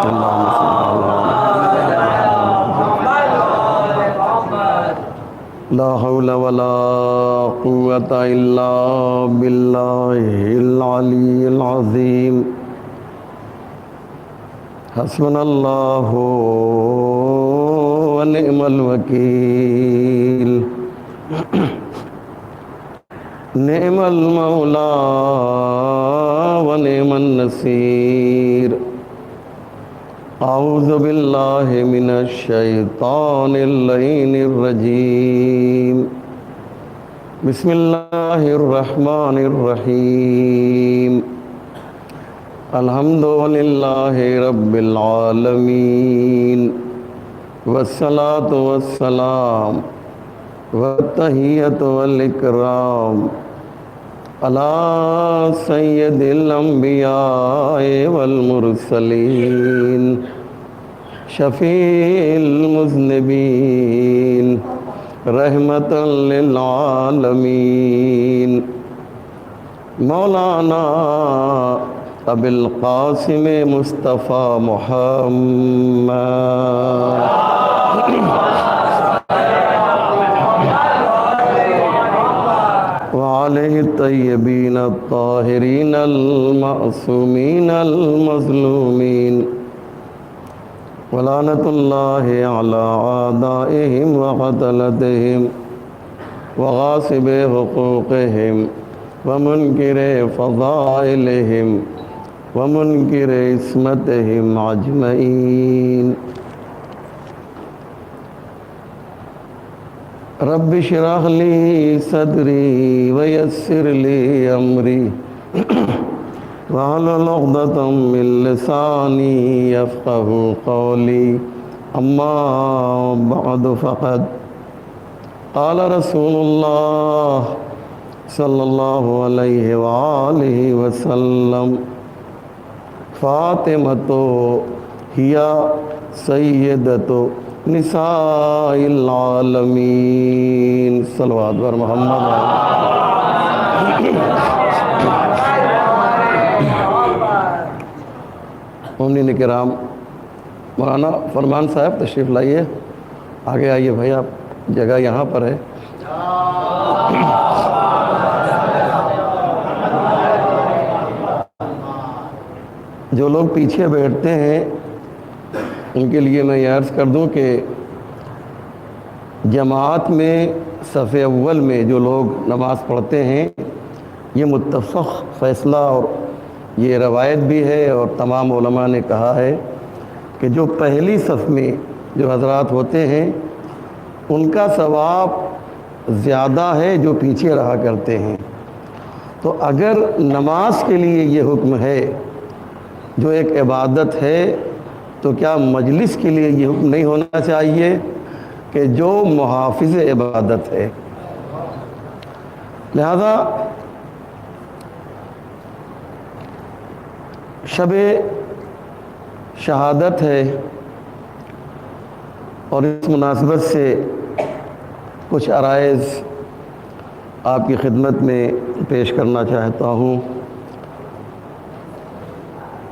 اللهم صل على لا حول ولا قوة إلا بالله العلي العظيم حسبنا الله ونعم الوكيل نعم المولى ونعم النصير أعوذ بالله من الشيطان اللعين الرجيم بسم الله الرحمن الرحيم الحمد لله رب العالمين والصلاة والسلام والتحية والإكرام على سيد الأنبياء والمرسلين شفيع المذنبين رحمة للعالمين مولانا ابو القاسم مصطفى محمد وعليه الطيبين الطاهرين المعصومين المظلومين ولعنة الله على أعدائهم وقتلتهم وغاصب حقوقهم ومنكر فضائلهم ومنكر عصمتهم أجمعين رب اشرح لي صدري ويسر لي أمري واحلل عقدة من لساني يفقه قولي أما بعد فقد قال رسول الله صلی اللہ علیہ وآلہ وسلم فاطمۃ ہی سیدۃ نساء العالمین صلوات بر محمد مومنین کرام مولانا فرمان صاحب تشریف لائیے آگے آئیے بھائی آپ جگہ یہاں پر ہے جو لوگ پیچھے بیٹھتے ہیں ان کے لیے میں یہ عرض کر دوں کہ جماعت میں صف اول میں جو لوگ نماز پڑھتے ہیں یہ متفق فیصلہ اور یہ روایت بھی ہے اور تمام علماء نے کہا ہے کہ جو پہلی صف میں جو حضرات ہوتے ہیں ان کا ثواب زیادہ ہے جو پیچھے رہا کرتے ہیں. تو اگر نماز کے لیے یہ حکم ہے جو ایک عبادت ہے تو کیا مجلس کے لیے یہ حکم نہیں ہونا چاہیے کہ جو محافظ عبادت ہے. لہذا شب شہادت ہے اور اس مناسبت سے کچھ عرائض آپ کی خدمت میں پیش کرنا چاہتا ہوں.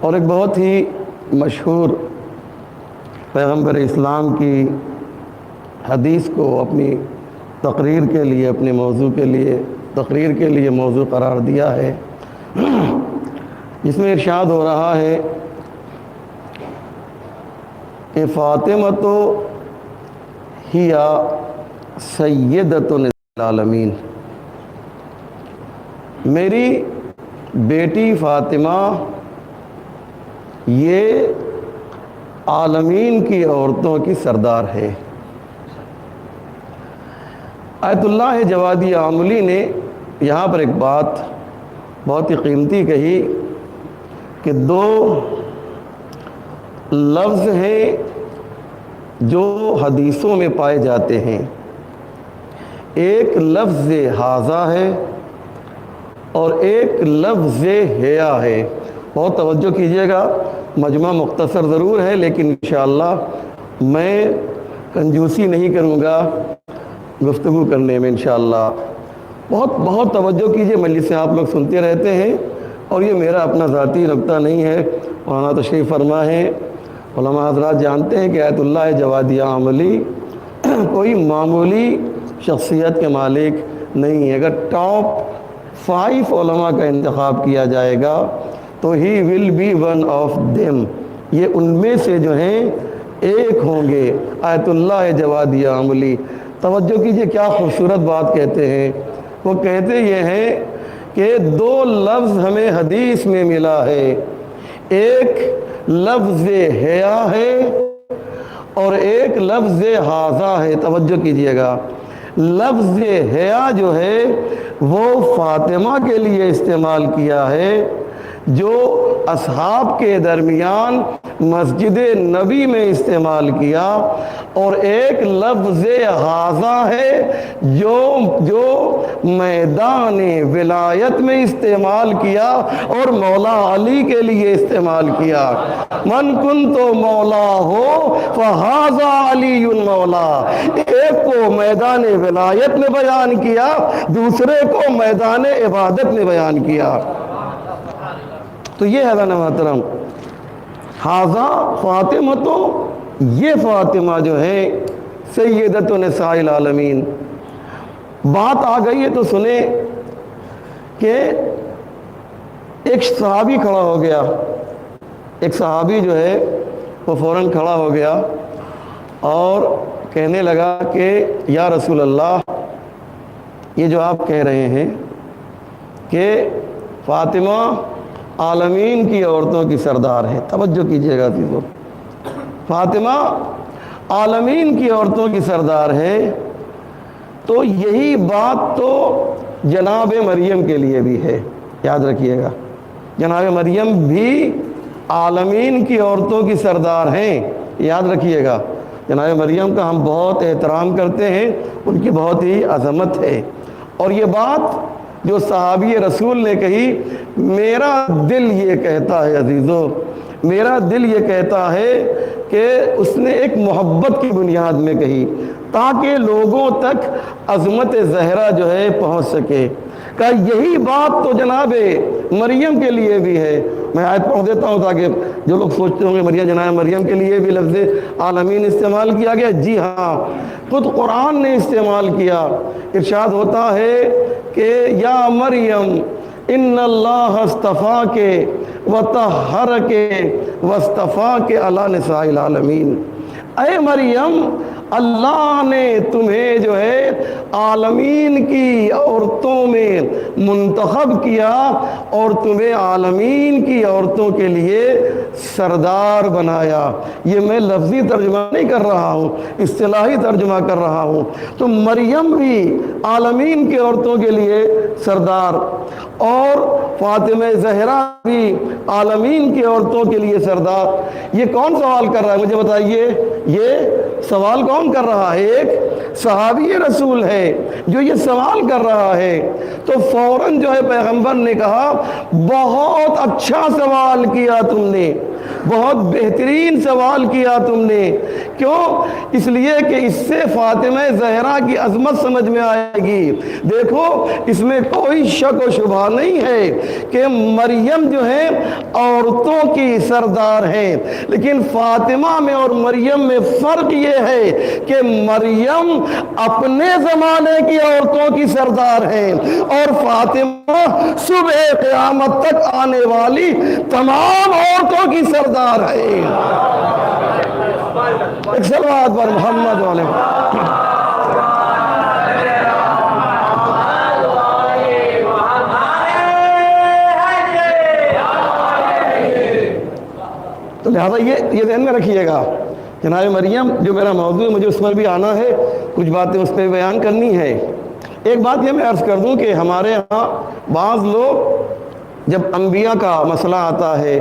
اور ایک بہت ہی مشہور پیغمبر اسلام کی حدیث کو اپنی تقریر کے لیے اپنے موضوع کے لیے تقریر کے لیے موضوع قرار دیا ہے جس میں ارشاد ہو رہا ہے کہ فاطمۃ ہی سیدۃ نساء العالمین، میری بیٹی فاطمہ یہ عالمین کی عورتوں کی سردار ہے. آیت اللہ جوادی عاملی نے یہاں پر ایک بات بہت ہی قیمتی کہی کہ دو لفظ ہیں جو حدیثوں میں پائے جاتے ہیں. ایک لفظ حاذا ہے اور ایک لفظ حیا ہے. بہت توجہ کیجیے گا، مجمع مختصر ضرور ہے لیکن انشاءاللہ میں کنجوسی نہیں کروں گا گفتگو کرنے میں انشاءاللہ. بہت توجہ کیجیے، مجلس سے آپ لوگ سنتے رہتے ہیں اور یہ میرا اپنا ذاتی نقطہ نہیں ہے. مولانا تشریف فرما ہے علماء حضرات جانتے ہیں کہ آیت اللہ جوادیہ عملی کوئی معمولی شخصیت کے مالک نہیں ہے. اگر ٹاپ 5 علماء کا انتخاب کیا جائے گا تو ہی will be one of them, یہ ان میں سے جو ہیں ایک ہوں گے. آیت اللہ جوادیہ عملی. توجہ کیجئے کیا خوبصورت بات کہتے ہیں. وہ کہتے یہ ہیں کہ 2 لفظ ہمیں حدیث میں ملا ہے، ایک لفظ حیا ہے اور ایک لفظ حاذا ہے. توجہ کیجئے گا، لفظ حیا جو ہے وہ فاطمہ کے لیے استعمال کیا ہے جو اصحاب کے درمیان مسجد نبی میں استعمال کیا، اور ایک لفظ حاذا ہے جو میدان ولایت میں استعمال کیا اور مولا علی کے لیے استعمال کیا. من کنت مولا ہو فہذا علی مولا. ایک کو میدان ولایت میں بیان کیا، دوسرے کو میدان عبادت میں بیان کیا. تو یہ ہے نا محترم، حاذا فاطمہ، تو یہ فاطمہ جو ہے سیدۃ نساء العالمین. بات آ گئی ہے تو سنیں کہ ایک صحابی کھڑا ہو گیا، ایک صحابی جو ہے وہ فوراً کھڑا ہو گیا اور کہنے لگا کہ یا رسول اللہ، یہ جو آپ کہہ رہے ہیں کہ فاطمہ عالمین کی عورتوں کی سردار ہے. توجہ کیجئے گا عزیزو، فاطمہ عالمین کی عورتوں کی سردار ہے، تو یہی بات تو جناب مریم کے لیے بھی ہے. یاد رکھیے گا، جناب مریم بھی عالمین کی عورتوں کی سردار ہیں. یاد رکھیے گا، جناب مریم کا ہم بہت احترام کرتے ہیں، ان کی بہت ہی عظمت ہے. اور یہ بات جو صحابی رسول نے کہی، میرا دل یہ کہتا ہے عزیزو، میرا دل یہ کہتا ہے کہ اس نے ایک محبت کی بنیاد میں کہی تاکہ لوگوں تک عظمت زہرا جو ہے پہنچ سکے. کہ یہی بات تو جناب مریم کے لیے بھی ہے. میں آیت پڑھ دیتا ہوں تاکہ جو لوگ سوچتے ہوں گے جناب مریم کے لیے بھی لفظ عالمین استعمال کیا گیا. جی ہاں، خود قرآن نے استعمال کیا. ارشاد ہوتا ہے کہ یا مریم ان اللہ اصطفاک وطہرک واصطفاک علی نساء العالمین. اے مریم، اللہ نے تمہیں جو ہے عالمین کی عورتوں میں منتخب کیا اور تمہیں عالمین کی عورتوں کے لیے سردار بنایا. یہ میں لفظی ترجمہ نہیں کر رہا ہوں، اصطلاحی ترجمہ کر رہا ہوں. تو مریم بھی عالمین کی عورتوں کے لیے سردار، اور فاطمہ زہرا بھی عالمین کی عورتوں کے لیے سردار. یہ کون سوال کر رہا ہے مجھے بتائیے؟ یہ سوال کون کر رہا ہے؟ ایک صحابی رسول ہے جو یہ سوال کر رہا ہے. تو فوراً جو ہے پیغمبر نے کہا بہت اچھا سوال کیا تم نے، بہت بہترین سوال کیا تم نے. کیوں؟ اس لیے کہ اس سے فاطمہ زہرا کی عظمت سمجھ میں آئے گی. دیکھو، اس میں کوئی شک و شبہ نہیں ہے کہ مریم جو ہے عورتوں کی سردار ہیں، لیکن فاطمہ میں اور مریم میں فرق یہ ہے کہ مریم اپنے زمانے کی عورتوں کی سردار ہیں اور فاطمہ صبح قیامت تک آنے والی تمام عورتوں کی سردار ہے. ایک صلوات پر محمد علیہ. تو لہٰذا یہ ذہن میں رکھیے گا. جناب مریم جو میرا موضوع ہے، مجھے اس پر بھی آنا ہے، کچھ باتیں اس پہ بیان کرنی ہے. ایک بات یہ میں عرض کر دوں کہ ہمارے ہاں بعض لوگ جب انبیاء کا مسئلہ آتا ہے،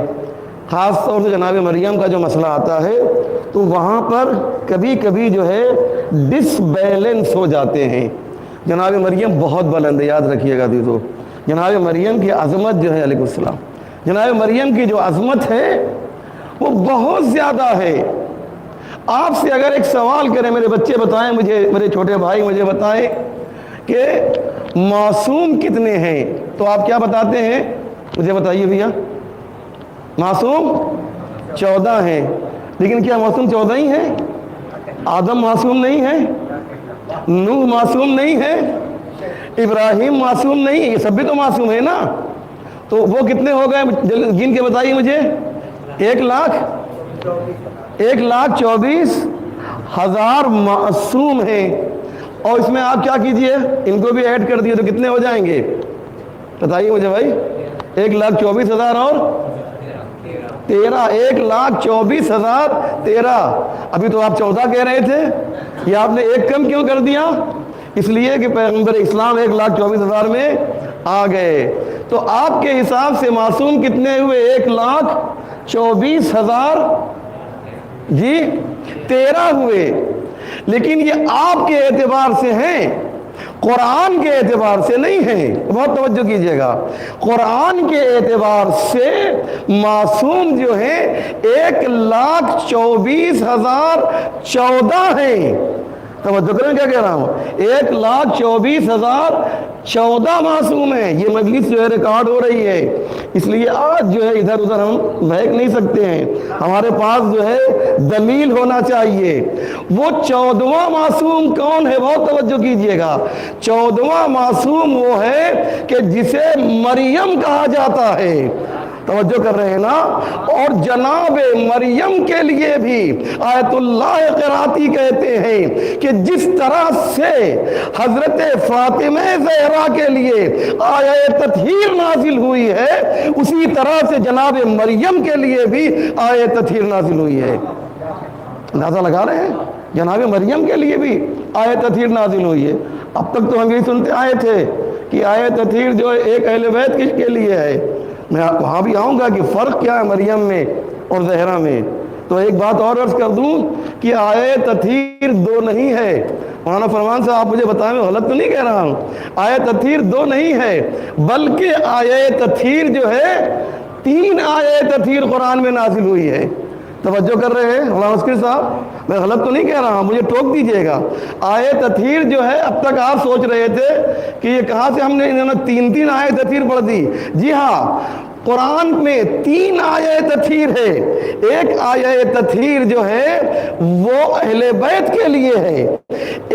خاص طور سے جناب مریم کا جو مسئلہ آتا ہے، تو وہاں پر کبھی کبھی جو ہے ڈس بیلنس ہو جاتے ہیں. جناب مریم بہت بلند ہے، یاد رکھیے گا دیدو. جناب مریم کی عظمت جو ہے، علیہ السلام، جناب مریم کی جو عظمت ہے وہ بہت زیادہ ہے. آپ سے اگر ایک سوال کریں، میرے بچے بتائیں مجھے، میرے چھوٹے بھائی مجھے بتائیں کہ معصوم کتنے ہیں، تو آپ کیا بتاتے ہیں؟ مجھے بتائیے بھیا. معصوم 14 ہیں، لیکن کیا معصوم 14 ہی ہیں؟ آدم معصوم نہیں ہے؟ نوح معصوم نہیں ہے؟ ابراہیم معصوم نہیں؟ یہ سب بھی تو معصوم ہے نا. تو وہ کتنے ہو گئے گن کے بتائیے مجھے. 1,24,000 معصوم ہیں. اور اس میں آپ کیا کیجئے, ان کو بھی ایڈ کر دیے تو کتنے ہو جائیں گے بتائیے مجھے بھائی. 1,24,000 اور 13. 1,24,013. ابھی تو آپ 14 کہہ رہے تھے, یہ آپ نے ایک کم کیوں کر دیا؟ اس لیے کہ پیغمبر اسلام 1,24,000 میں آ گئے. تو آپ کے حساب سے معصوم کتنے ہوئے؟ 1,24,000 جی 13 ہوئے. لیکن یہ آپ کے اعتبار سے ہیں, قرآن کے اعتبار سے نہیں ہیں. بہت توجہ کیجئے گا. قرآن کے اعتبار سے معصوم جو ہیں 1,24,014 ہیں. توجہ کریں کیا کہہ رہا ہوں, 1,24,014 معصوم ہیں. یہ مجلس جو ہے ریکارڈ ہو رہی ہے, اس لیے آج جو ہے ادھر ادھر ہم بہک نہیں سکتے ہیں. ہمارے پاس جو ہے دلیل ہونا چاہیے. وہ 14واں معصوم کون ہے؟ بہت توجہ کیجئے گا. 14واں معصوم وہ ہے کہ جسے مریم کہا جاتا ہے. توجہ کر رہے ہیں نا. اور جناب مریم کے لیے بھی آیت اللہ قراتی کہتے ہیں کہ جس طرح سے حضرت فاطمہ زہرا کے لیے آیت تطہیر نازل ہوئی ہے, اسی طرح سے جناب مریم کے لیے بھی آیت تطہیر نازل ہوئی ہے. اندازہ لگا رہے ہیں؟ جناب مریم کے لیے بھی آیت تطہیر نازل ہوئی ہے. اب تک تو ہم یہی سنتے آئے تھے کہ آیت تطہیر جو ایک اہل بیت کے لیے ہے. میں وہاں بھی آؤں گا کہ فرق کیا ہے مریم میں اور زہرا میں. تو ایک بات اور عرض کر دوں کہ آیت تطہیر 2 نہیں ہے. مولانا فرمان صاحب آپ مجھے بتائیں, میں غلط تو نہیں کہہ رہا ہوں. آیت تطہیر 2 نہیں ہے, بلکہ آیت تطہیر جو ہے 3 آیت تطہیر قرآن میں نازل ہوئی ہے. توجہ کر رہے ہیں مولانا عسکری صاحب؟ میں غلط تو نہیں کہہ رہا ہوں, مجھے ٹوک دیجئے گا. آیت تطہیر جو ہے, اب تک آپ سوچ رہے تھے کہ یہ کہاں سے ہم نے انہوں نے 3 آیت تطہیر پڑھ دی. جی ہاں, قرآن میں 3 آیت تطہیر ہے. ایک آیت تطہیر جو ہے وہ اہل بیت کے لیے ہے,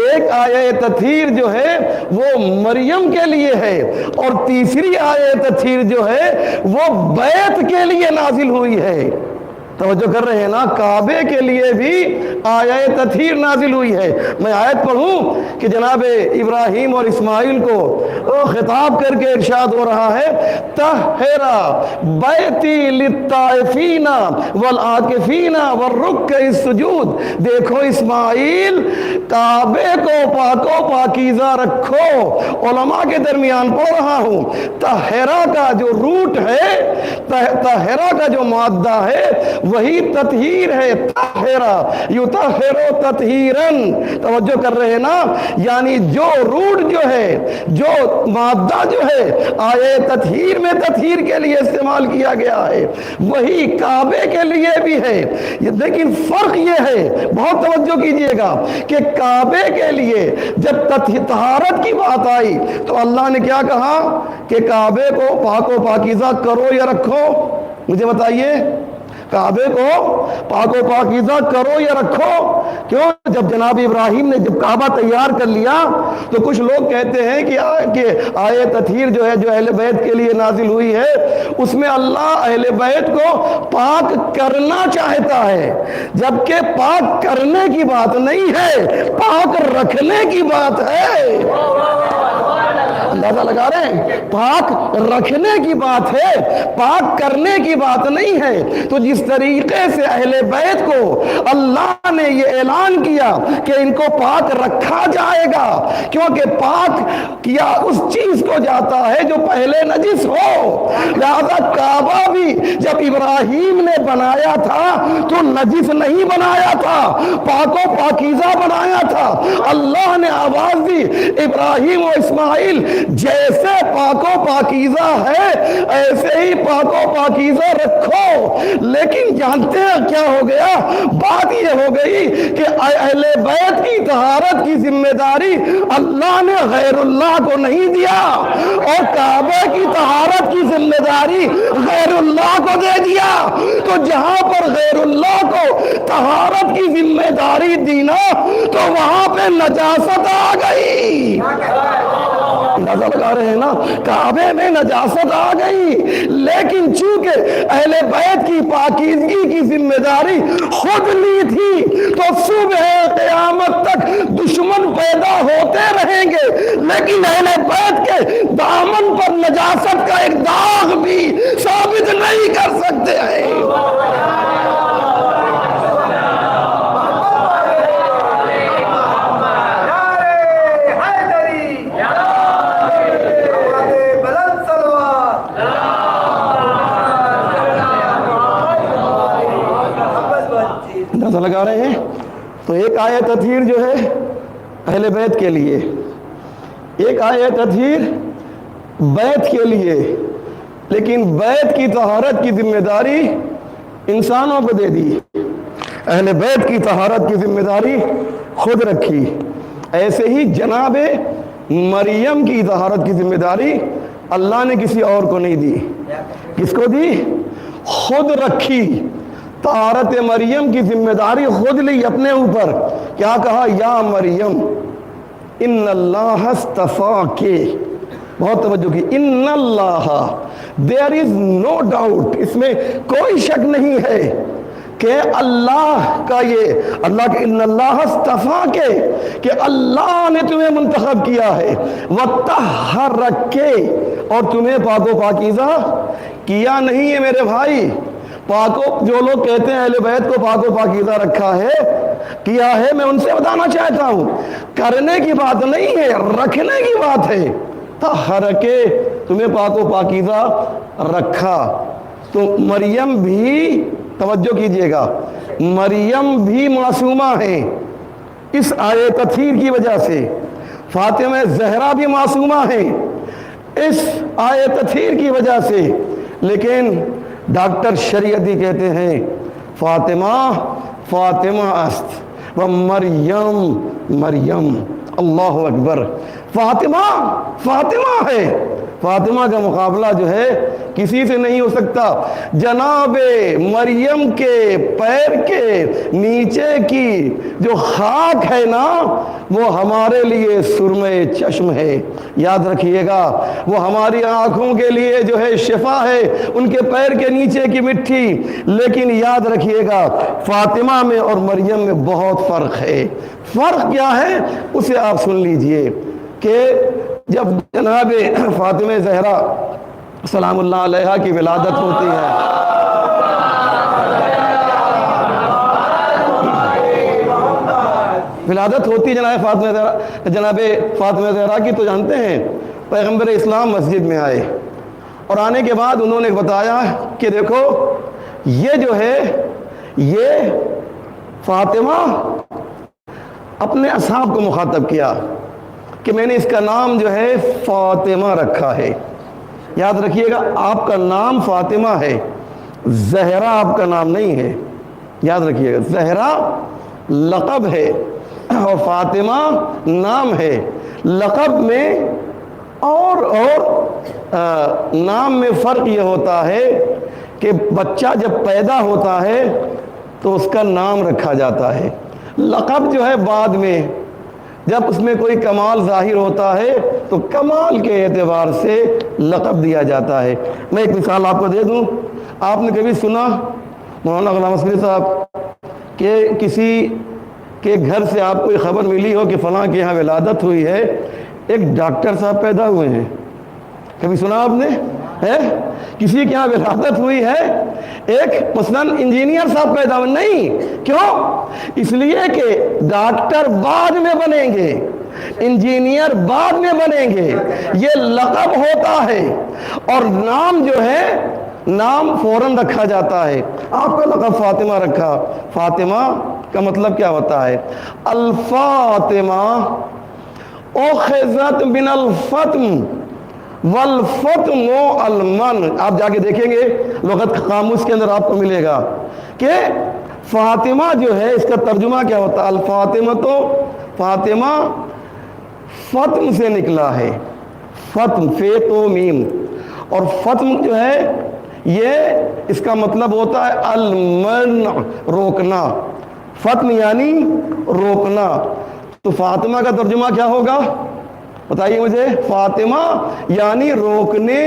ایک آیت تطہیر جو ہے وہ مریم کے لیے ہے, اور تیسری آیت تطہیر جو ہے وہ بیت کے لیے نازل ہوئی ہے. توجہ کر رہے ہیں نا. کعبے کے لیے بھی آیت تطہیر نازل ہوئی ہے. میں آیت پڑھوں کہ جناب ابراہیم اور اسماعیل کو خطاب کر کے ارشاد ہو رہا ہے, طہرا بیتی للطائفین والعاکفین والرکع السجود. دیکھو اسماعیل, کعبے کو پاک و پاکیزہ رکھو. علماء کے درمیان پڑھ رہا ہوں, طہرا کا جو روٹ ہے, طہرا کا جو مادہ ہے وہی تطہیر ہے. طہرا یطہر تطہیرا. توجہ کر رہے ہیں نا. یعنی جو روٹ جو ہے, جو مادہ جو ہے آیت تطہیر میں تطہیر کے لیے استعمال کیا گیا ہے, وہی کعبے کے لیے بھی ہے. لیکن فرق یہ ہے, بہت توجہ کیجئے گا, کہ کعبے کے لیے جب طہارت کی بات آئی تو اللہ نے کیا کہا کہ کعبے کو پاک و پاکیزہ کرو یا رکھو؟ مجھے بتائیے. کعبے کو پاک و پاکیزہ کرو یا رکھو؟ کیوں؟ جب جناب ابراہیم نے جب کعبہ تیار کر لیا تو کچھ لوگ کہتے ہیں کہ آیت تطہیر جو ہے جو اہل بیت کے لیے نازل ہوئی ہے اس میں اللہ اہل بیت کو پاک کرنا چاہتا ہے، جبکہ پاک کرنے کی بات نہیں ہے، پاک رکھنے کی بات ہے۔ اندازہ لگا رہے ہیں؟ پاک رکھنے کی بات ہے، پاک کرنے کی بات نہیں ہے۔ تو جس طریقے سے اہل بیت کو اللہ نے یہ اعلان کیا کہ ان کو پاک رکھا جائے گا، کیونکہ پاک کیا اس چیز کو جاتا ہے جو پہلے نجس ہو، لہذا کعبہ بھی جب ابراہیم نے بنایا تھا تو نجس نہیں بنایا تھا، پاک و پاکیزہ بنایا تھا۔ اللہ نے آواز دی ابراہیم و اسماعیل جیسے پاک و پاکیزہ ہے ایسے ہی پاک و پاکیزہ رکھو۔ لیکن جانتے ہیں کیا ہو گیا؟ بات یہ ہو گئی کہ اہل بیت کی طہارت کی ذمہ داری اللہ نے غیر اللہ کو نہیں دیا، اور کعبہ کی طہارت کی ذمہ داری غیر اللہ کو دے دیا۔ تو جہاں پر غیر اللہ کو طہارت کی ذمہ داری دی نا، تو وہاں پہ نجاست آ گئی۔ اندازہ لگا رہے ہیں نا، کعبے میں نجاست آ گئی، لیکن چونکہ اہل بیت کی پاکیزگی کی ذمہ داری خود لی تھی، تو صبح قیامت تک دشمن پیدا ہوتے رہیں گے، لیکن اہل بیت کے دامن پر نجاست کا ایک داغ بھی ثابت نہیں کر سکتے ہیں۔ اندازہ لگا رہے ہیں؟ تو ایک آیت تطہیر جو ہے اہل بیت کے لیے، ایک آیت تطہیر بیت کے لیے، لیکن بیت کی طہارت کی ذمہ داری انسانوں کو دے دی، اہل بیت کی طہارت کی ذمہ داری خود رکھی۔ ایسے ہی جناب مریم کی طہارت کی ذمہ داری اللہ نے کسی اور کو نہیں دی۔ کس کو دی؟ خود رکھی۔ طہارت مریم کی ذمہ داری خود لی اپنے اوپر۔ کیا کہا؟ یا مریم ان اللہ اصطفاکی، بہت توجہ کی، ان اللہ، دیر از نو ڈاؤٹ، اس میں کوئی شک نہیں ہے کہ اللہ کا، یہ اللہ کے ان اللہ اصطفاکی، کہ اللہ نے تمہیں منتخب کیا ہے، وطہرکی، اور تمہیں پاک و پاکیزہ کیا نہیں ہے میرے بھائی۔ جو لوگ کہتے ہیں اہل بیت کو پاک و پاکیزہ رکھا ہے، کیا ہے، میں ان سے بتانا چاہتا ہوں کرنے کی بات نہیں ہے، رکھنے کی بات ہے۔ طہر کے، تمہیں پاک و پاکیزہ رکھا۔ تو مریم بھی، توجہ کیجئے گا، مریم بھی معصومہ ہیں اس آیت تطہیر کی وجہ سے، فاطمہ زہرا بھی معصومہ ہیں اس آیت تطہیر کی وجہ سے، لیکن ڈاکٹر شریعتی کہتے ہیں فاطمہ فاطمہ است و مریم مریم، اللہ اکبر، فاطمہ فاطمہ ہے، فاطمہ کا مقابلہ جو ہے کسی سے نہیں ہو سکتا۔ جناب مریم کے پیر کے نیچے کی جو خاک ہے نا، وہ ہمارے لیے سرمے چشم ہے، یاد رکھیے گا، وہ ہماری آنکھوں کے لیے جو ہے شفا ہے، ان کے پیر کے نیچے کی مٹی۔ لیکن یاد رکھیے گا فاطمہ میں اور مریم میں بہت فرق ہے۔ فرق کیا ہے اسے آپ سن لیجئے کہ جب جناب فاطمہ زہرا سلام اللہ علیہا کی ولادت ہوتی ہے، ولادت ہوتی جناب فاطمہ زہرا کی، تو جانتے ہیں پیغمبر اسلام مسجد میں آئے، اور آنے کے بعد انہوں نے بتایا کہ دیکھو یہ جو ہے، یہ فاطمہ اپنے اصحاب کو مخاطب کیا کہ میں نے اس کا نام جو ہے فاطمہ رکھا ہے۔ یاد رکھیے گا آپ کا نام فاطمہ ہے، زہرا آپ کا نام نہیں ہے، یاد رکھیے گا، زہرا لقب ہے اور فاطمہ نام ہے۔ لقب میں اور نام میں فرق یہ ہوتا ہے کہ بچہ جب پیدا ہوتا ہے تو اس کا نام رکھا جاتا ہے، لقب جو ہے بعد میں، جب اس میں کوئی کمال ظاہر ہوتا ہے تو کمال کے اعتبار سے لقب دیا جاتا ہے۔ میں ایک مثال آپ کو دے دوں، آپ نے کبھی سنا مولانا غلام اصغری صاحب کہ کسی کے گھر سے آپ کو یہ خبر ملی ہو کہ فلاں کے یہاں ولادت ہوئی ہے، ایک ڈاکٹر صاحب پیدا ہوئے ہیں؟ کبھی سنا آپ نے؟ کسی کے یہاں ولادت ہوئی ہے، ایک مثلاً انجینئر صاحب پیدا ہوئے؟ نہیں، کیوں؟ اس لیے کہ ڈاکٹر بعد میں بنیں گے، انجینئر بعد میں بنیں گے، یہ لقب ہوتا ہے، اور نام جو ہے نام فوراً رکھا جاتا ہے۔ آپ کا لقب فاطمہ رکھا، فاطمہ کا مطلب کیا ہوتا ہے؟ الفاطمہ اخذت من الفطم، والفتم المن، آپ جا کے دیکھیں گے لغت قاموس کے اندر آپ کو ملے گا کہ فاطمہ جو ہے اس کا ترجمہ کیا ہوتا ہے؟ الفاطمہ، تو فاطمہ فتم سے نکلا ہے، فتم، فے تو میم، اور فتم جو ہے یہ اس کا مطلب ہوتا ہے المنع، روکنا، فتم یعنی روکنا۔ تو فاطمہ کا ترجمہ کیا ہوگا بتائیے مجھے؟ فاطمہ یعنی روکنے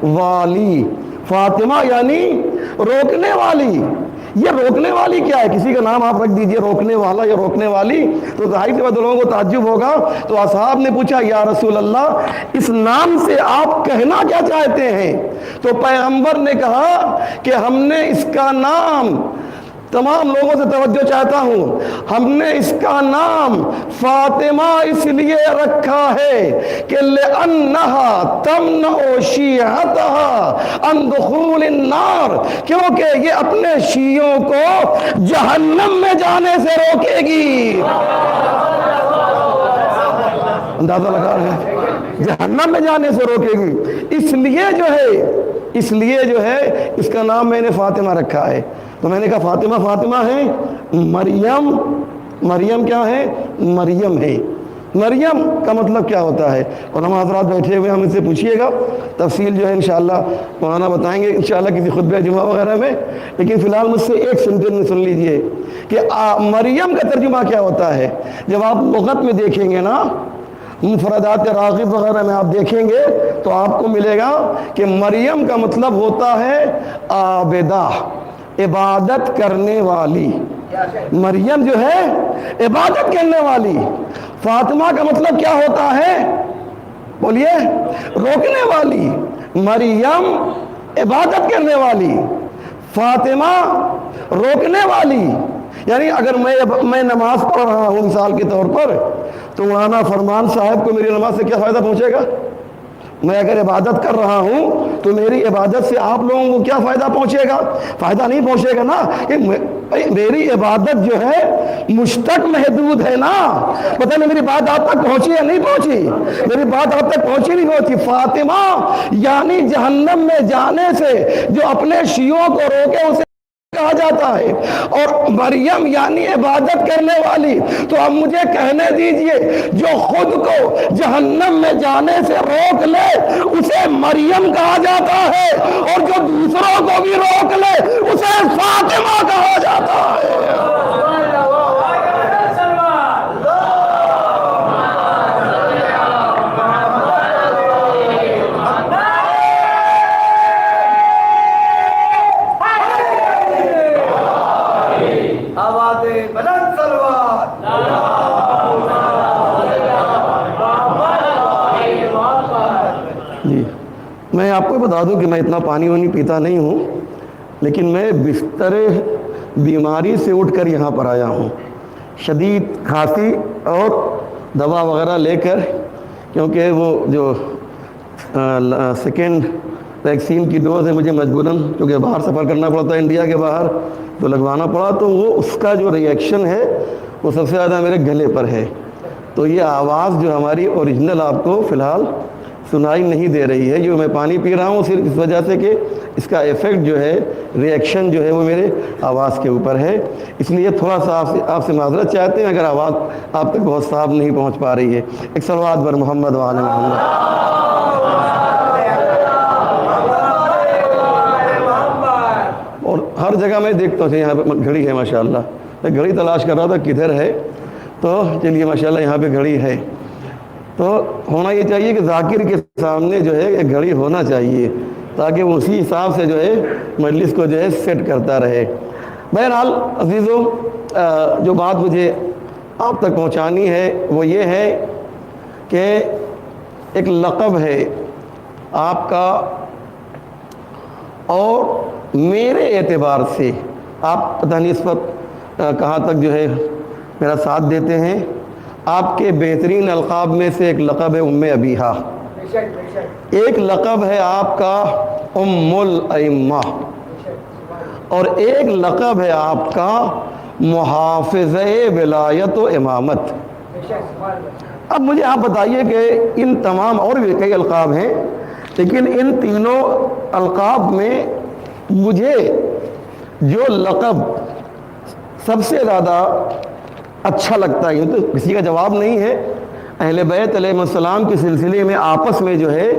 والی، فاطمہ یعنی روکنے والی۔ یہ روکنے والی کیا ہے؟ کسی کا نام آپ رکھ دیجئے روکنے والا یا روکنے والی، تو ظاہر سی بات لوگوں کو تعجب ہوگا۔ تو اصحاب نے پوچھا یا رسول اللہ اس نام سے آپ کہنا کیا چاہتے ہیں؟ تو پیغمبر نے کہا کہ ہم نے اس کا نام، تمام لوگوں سے توجہ چاہتا ہوں، ہم نے اس کا نام فاطمہ اس لیے رکھا ہے کہ لأنہا تمنع شیعتہا عن دخول النار، کیونکہ یہ اپنے شیعوں کو جہنم میں جانے سے روکے گی۔ اندازہ لگا رہے ہیں، جہنم میں جانے سے روکے گی، اس لیے جو ہے اس کا نام میں نے فاطمہ رکھا ہے۔ تو میں نے کہا فاطمہ فاطمہ ہے، مریم، مریم کیا ہے؟ مریم ہے۔ مریم کا مطلب کیا ہوتا ہے؟ اور ہم حضرات بیٹھے ہوئے ہم ان سے پوچھیے گا، تفصیل جو ہے انشاءاللہ مولانا بتائیں گے انشاءاللہ کسی خطبہ جمعہ وغیرہ میں، لیکن فی الحال مجھ سے ایک سنٹینس سن لیجئے کہ مریم کا ترجمہ کیا ہوتا ہے۔ جب آپ لغت میں دیکھیں گے نا، مفردات راغب وغیرہ میں آپ دیکھیں گے تو آپ کو ملے گا کہ مریم کا مطلب ہوتا ہے عابدہ، عبادت کرنے والی۔ مریم جو ہے عبادت کرنے والی۔ فاطمہ کا مطلب کیا ہوتا ہے؟ بولیے، روکنے والی۔ مریم عبادت کرنے والی، فاطمہ روکنے والی۔ یعنی اگر میں نماز پڑھ رہا ہوں مثال کے طور پر، تو مولانا فرمان صاحب کو میری نماز سے کیا فائدہ پہنچے گا؟ میں اگر عبادت کر رہا ہوں تو میری عبادت سے آپ لوگوں کو کیا فائدہ پہنچے گا؟ فائدہ نہیں پہنچے گا نا، کہ میری عبادت جو ہے مشتق محدود ہے نا۔ پتہ نہیں میری بات آپ تک پہنچی یا نہیں پہنچی؟ میری بات آپ تک پہنچی نہیں پہنچی؟ فاطمہ یعنی جہنم میں جانے سے جو اپنے شیعوں کو روکے اسے کہا جاتا ہے، اور مریم یعنی عبادت کرنے والی۔ تو اب مجھے کہنے دیجئے، جو خود کو جہنم میں جانے سے روک لے اسے مریم کہا جاتا ہے، اور جو دوسروں کو بھی روک لے اسے فاطمہ کہا جاتا ہے۔ جی میں آپ کو بتا دوں کہ میں اتنا پانی وانی پیتا نہیں ہوں، لیکن میں بستر بیماری سے اٹھ کر یہاں پر آیا ہوں، شدید کھانسی اور دوا وغیرہ لے کر، کیونکہ وہ جو سیکنڈ ویکسین کی ڈوز ہے مجھے مجبوراً، کیونکہ باہر سفر کرنا پڑتا ہے انڈیا کے باہر، تو لگوانا پڑا، تو وہ اس کا جو ری ایکشن ہے وہ سب سے زیادہ میرے گلے پر ہے۔ تو یہ آواز جو ہماری اوریجنل آپ کو فی الحال سنائی نہیں دے رہی ہے، جو میں پانی پی رہا ہوں صرف اس وجہ سے کہ اس کا ایفیکٹ جو ہے، ری ایکشن جو ہے وہ میرے آواز کے اوپر ہے، اس لیے تھوڑا سا آپ سے معذرت چاہتے ہیں اگر آواز آپ تک بہت صاف نہیں پہنچ پا رہی ہے۔ ایک صلوات بر محمد و آل محمد۔ اور ہر جگہ میں دیکھتا ہوں یہاں پہ گھڑی ہے ماشاءاللہ، میں گھڑی تلاش کر رہا تھا کدھر ہے، تو چلیے ماشاءاللہ یہاں پہ گھڑی ہے۔ تو ہونا یہ چاہیے کہ ذاکر کے سامنے جو ہے ایک گھڑی ہونا چاہیے، تاکہ وہ اسی حساب سے جو ہے مجلس کو جو ہے سیٹ کرتا رہے۔ بہرحال عزیزو، جو بات مجھے آپ تک پہنچانی ہے وہ یہ ہے کہ ایک لقب ہے آپ کا، اور میرے اعتبار سے آپ پتہ نہیں اس وقت کہاں تک جو ہے میرا ساتھ دیتے ہیں، آپ کے بہترین القاب میں سے ایک لقب ہے ام ابیہا، ایک لقب ہے آپ کا ام الائمہ، اور ایک لقب ہے آپ کا محافظہ ولایت و امامت۔ اب مجھے آپ بتائیے کہ ان تمام، اور بھی کئی القاب ہیں، لیکن ان تینوں القاب میں مجھے جو لقب سب سے زیادہ اچھا لگتا ہے، تو کسی کا جواب نہیں ہے، اہل بیت علیہ السلام کے سلسلے میں آپس میں جو ہے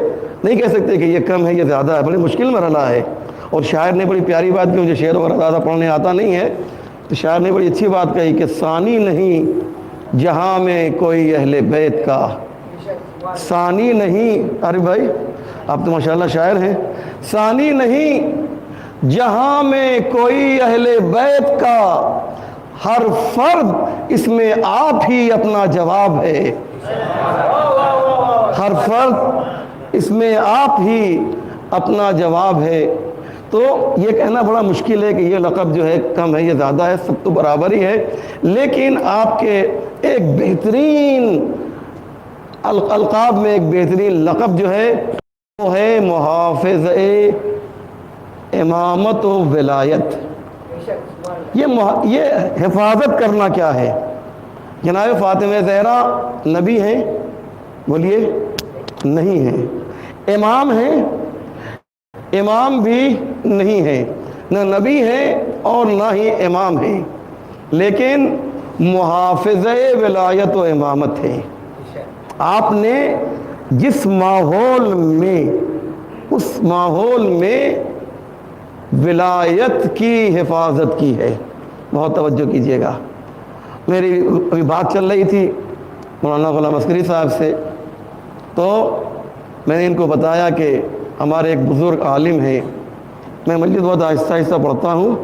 نہیں کہہ سکتے کہ یہ کم ہے یہ زیادہ ہے، بڑی مشکل مرحلہ ہے۔ اور شاعر نے بڑی پیاری بات کی، مجھے شعر وغیرہ زیادہ پڑھنے آتا نہیں ہے، تو شاعر نے بڑی اچھی بات کہی کہ ثانی نہیں جہاں میں کوئی اہل بیت کا، ثانی نہیں، ارے بھائی آپ تو ماشاءاللہ شاعر ہیں، ثانی نہیں جہاں میں کوئی اہل بیت کا، ہر فرد اس میں آپ ہی اپنا جواب ہے، ہر فرد اس میں آپ ہی اپنا جواب ہے۔ تو یہ کہنا بڑا مشکل ہے کہ یہ لقب جو ہے کم ہے یہ زیادہ ہے، سب تو برابر ہی ہے، لیکن آپ کے ایک بہترین القاب میں ایک بہترین لقب جو ہے وہ ہے محافظ امامت و ولایت۔ یہ حفاظت کرنا کیا ہے؟ جناب فاطمہ زہرا نبی ہیں؟ بولیے نہیں ہیں۔ امام ہیں؟ امام بھی نہیں ہیں، نہ نبی ہیں اور نہ ہی امام ہیں، لیکن محافظ ولایت و امامت ہے۔ آپ نے جس ماحول میں، اس ماحول میں ولایت کی حفاظت کی ہے۔ بہت توجہ کیجیے گا، میری ابھی بات چل رہی تھی مولانا غلام عسکری صاحب سے، تو میں نے ان کو بتایا کہ ہمارے ایک بزرگ عالم ہیں، میں مجلس بہت آہستہ آہستہ پڑھتا ہوں،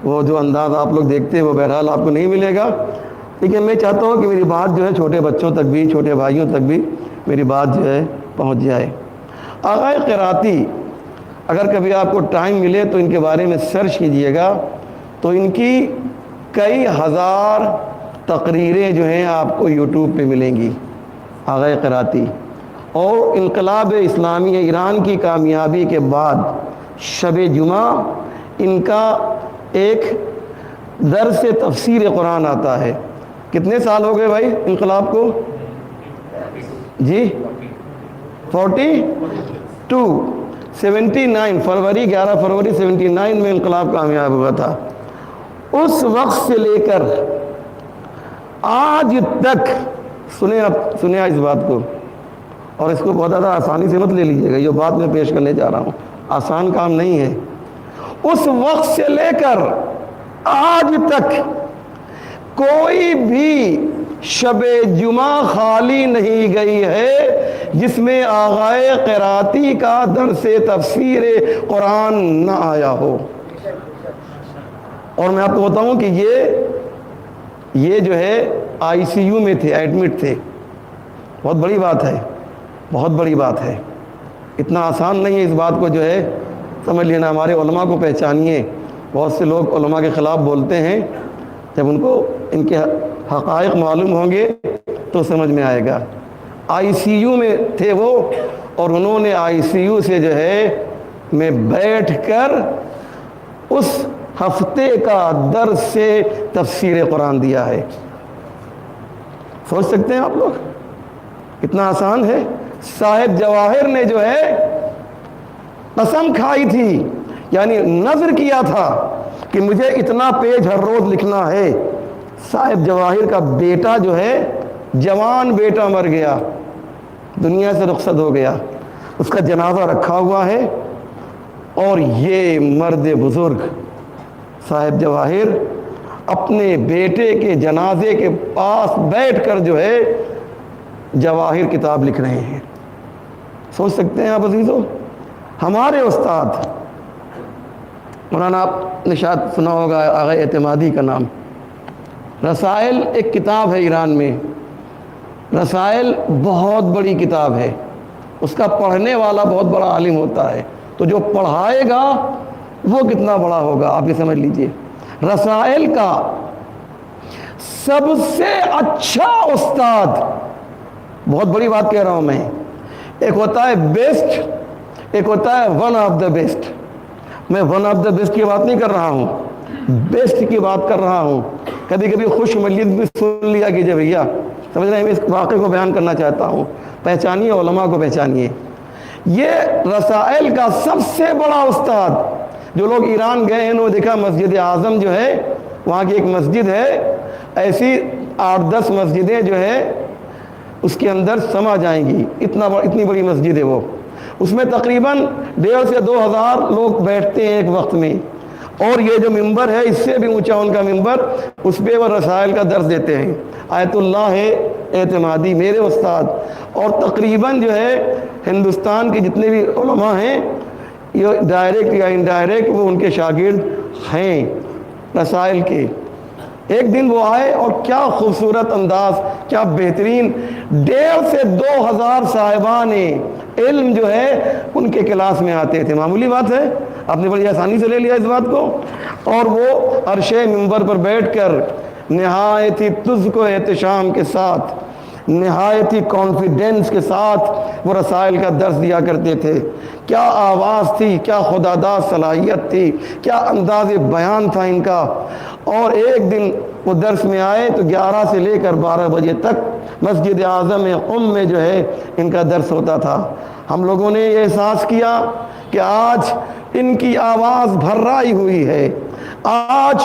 وہ جو انداز آپ لوگ دیکھتے ہیں وہ بہرحال آپ کو نہیں ملے گا، لیکن میں چاہتا ہوں کہ میری بات جو ہے چھوٹے بچوں تک بھی، چھوٹے بھائیوں تک بھی میری بات جو ہے پہنچ جائے۔ آغائے قراتی، اگر کبھی آپ کو ٹائم ملے تو ان کے بارے میں سرچ کیجئے گا، تو ان کی کئی ہزار تقریریں جو ہیں آپ کو یوٹیوب پہ ملیں گی، آغائے قراتی۔ اور انقلاب اسلامی ایران کی کامیابی کے بعد شب جمعہ ان کا ایک درس تفسیر قرآن آتا ہے۔ کتنے سال ہو گئے بھائی انقلاب کو؟ جی 42 79 فروری 11 فروری 79 میں انقلاب کامیاب ہوا تھا۔ اس وقت سے لے کر آج تک، سنیں اس بات کو، اور اس کو بہت زیادہ آسانی سے مت لے لیجیے گا، یہ بات میں پیش کرنے جا رہا ہوں آسان کام نہیں ہے۔ اس وقت سے لے کر آج تک کوئی بھی شب جمعہ خالی نہیں گئی ہے جس میں آغائے قراتی کا درس تفسیر قرآن نہ آیا ہو۔ اور میں آپ کو بتاؤں کہ یہ جو ہے آئی سی یو میں تھے، ایڈمٹ تھے۔ بہت بڑی بات ہے، بہت بڑی بات ہے، اتنا آسان نہیں ہے اس بات کو جو ہے سمجھ لینا۔ ہمارے علماء کو پہچانیے، بہت سے لوگ علماء کے خلاف بولتے ہیں، جب ان کو ان کے حقائق معلوم ہوں گے تو سمجھ میں آئے گا۔ آئی سی یو میں تھے وہ، اور انہوں نے آئی سی یو سے جو ہے میں بیٹھ کر اس ہفتے کا درس سے تفسیر قرآن دیا ہے۔ سوچ سکتے ہیں آپ لوگ کتنا آسان ہے۔ صاحب جواہر نے جو ہے قسم کھائی تھی، یعنی نذر کیا تھا کہ مجھے اتنا پیج ہر روز لکھنا ہے۔ صاحب جواہر کا بیٹا جو ہے، جوان بیٹا مر گیا، دنیا سے رخصت ہو گیا، اس کا جنازہ رکھا ہوا ہے، اور یہ مرد بزرگ صاحب جواہر اپنے بیٹے کے جنازے کے پاس بیٹھ کر جو ہے جواہر کتاب لکھ رہے ہیں۔ سوچ سکتے ہیں آپ عزیزو، ہمارے استاد مولانا، آپ نے شاید سنا ہوگا آغا اعتمادی کا نام، رسائل ایک کتاب ہے ایران میں، رسائل بہت بڑی کتاب ہے، اس کا پڑھنے والا بہت بڑا عالم ہوتا ہے، تو جو پڑھائے گا وہ کتنا بڑا ہوگا آپ یہ سمجھ لیجئے۔ رسائل کا سب سے اچھا استاد، بہت بڑی بات کہہ رہا ہوں میں، ایک ہوتا ہے بیسٹ، ایک ہوتا ہے ون آف دا بیسٹ۔ میں ون آف دا بیسٹ کی بات نہیں کر رہا ہوں، بیسٹ کی بات کر رہا ہوں۔ کبھی کبھی خوش مجلس بھی سن لیا کیجئے بھیا، سمجھ رہے ہیں، میں اس واقعے کو بیان کرنا چاہتا ہوں، پہچانیے، علماء کو پہچانیے۔ یہ رسائل کا سب سے بڑا استاد. جو لوگ ایران گئے ہیں انہوں نے دیکھا مسجد اعظم جو ہے وہاں کی ایک مسجد ہے, ایسی 8-10 مسجدیں جو ہے اس کے اندر سما جائیں گی, اتنی بڑی مسجد ہے وہ. اس میں تقریباً 1,500 سے 2,000 لوگ بیٹھتے ہیں ایک وقت میں. اور یہ جو ممبر ہے اس سے بھی اونچا ان کا ممبر, اس پہ وہ رسائل کا درس دیتے ہیں. آیت اللہ ہے اعتمادی میرے استاد, اور تقریباً جو ہے ہندوستان کے جتنے بھی علماء ہیں یہ ڈائریکٹ یا انڈائریکٹ وہ ان کے شاگرد ہیں رسائل کے. ایک دن وہ آئے اور کیا خوبصورت انداز, کیا بہترین, 1,500 سے 2,000 صاحبان علم جو ہے ان کے کلاس میں آتے تھے. معمولی بات ہے, آپ نے بڑی آسانی سے لے لیا اس بات کو. اور وہ عرش منبر پر بیٹھ کر نہایت ہی تذک و احتشام کے ساتھ, نہایت ہی کانفیڈنس کے ساتھ وہ رسائل کا درس دیا کرتے تھے. کیا آواز تھی, کیا خداداد صلاحیت تھی, کیا انداز بیان تھا ان کا. اور ایک دن وہ درس میں آئے تو 11 سے لے کر 12 بجے تک مسجد اعظم میں جو ہے ان کا درس ہوتا تھا. ہم لوگوں نے یہ احساس کیا کہ آج ان کی آواز بھرائی ہوئی ہے, آج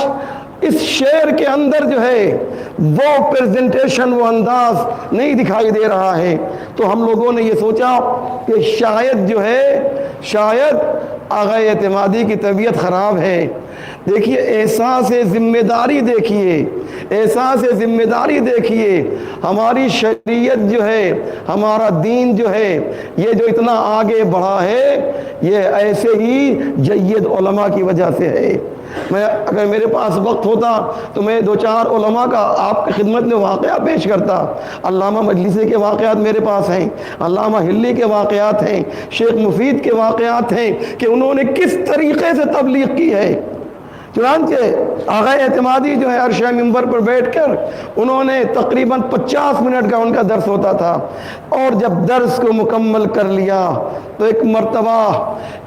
اس شعر کے اندر جو ہے وہ پریزنٹیشن, وہ انداز نہیں دکھائی دے رہا ہے. تو ہم لوگوں نے یہ سوچا کہ شاید جو ہے, شاید آغا اعتمادی کی طبیعت خراب ہے. دیکھیے احساس ذمہ داری, دیکھیے احساس ذمہ داری دیکھیے. ہماری شریعت جو ہے, ہمارا دین جو ہے, یہ جو اتنا آگے بڑھا ہے یہ ایسے ہی جید علماء کی وجہ سے ہے. میں اگر میرے پاس وقت ہوتا تو میں 2-4 علماء کا آپ کی خدمت میں واقعہ پیش کرتا. علامہ مجلسی کے واقعات میرے پاس ہیں, علامہ ہلی کے واقعات ہیں, شیخ مفید کے واقعات ہیں کہ انہوں نے کس طریقے سے تبلیغ کی ہے. چنانچہ آغا اعتمادی جو ہے عرش منبر پر بیٹھ کر انہوں نے تقریباً 50 منٹ کا ان کا درس ہوتا تھا. اور جب درس کو مکمل کر لیا تو ایک مرتبہ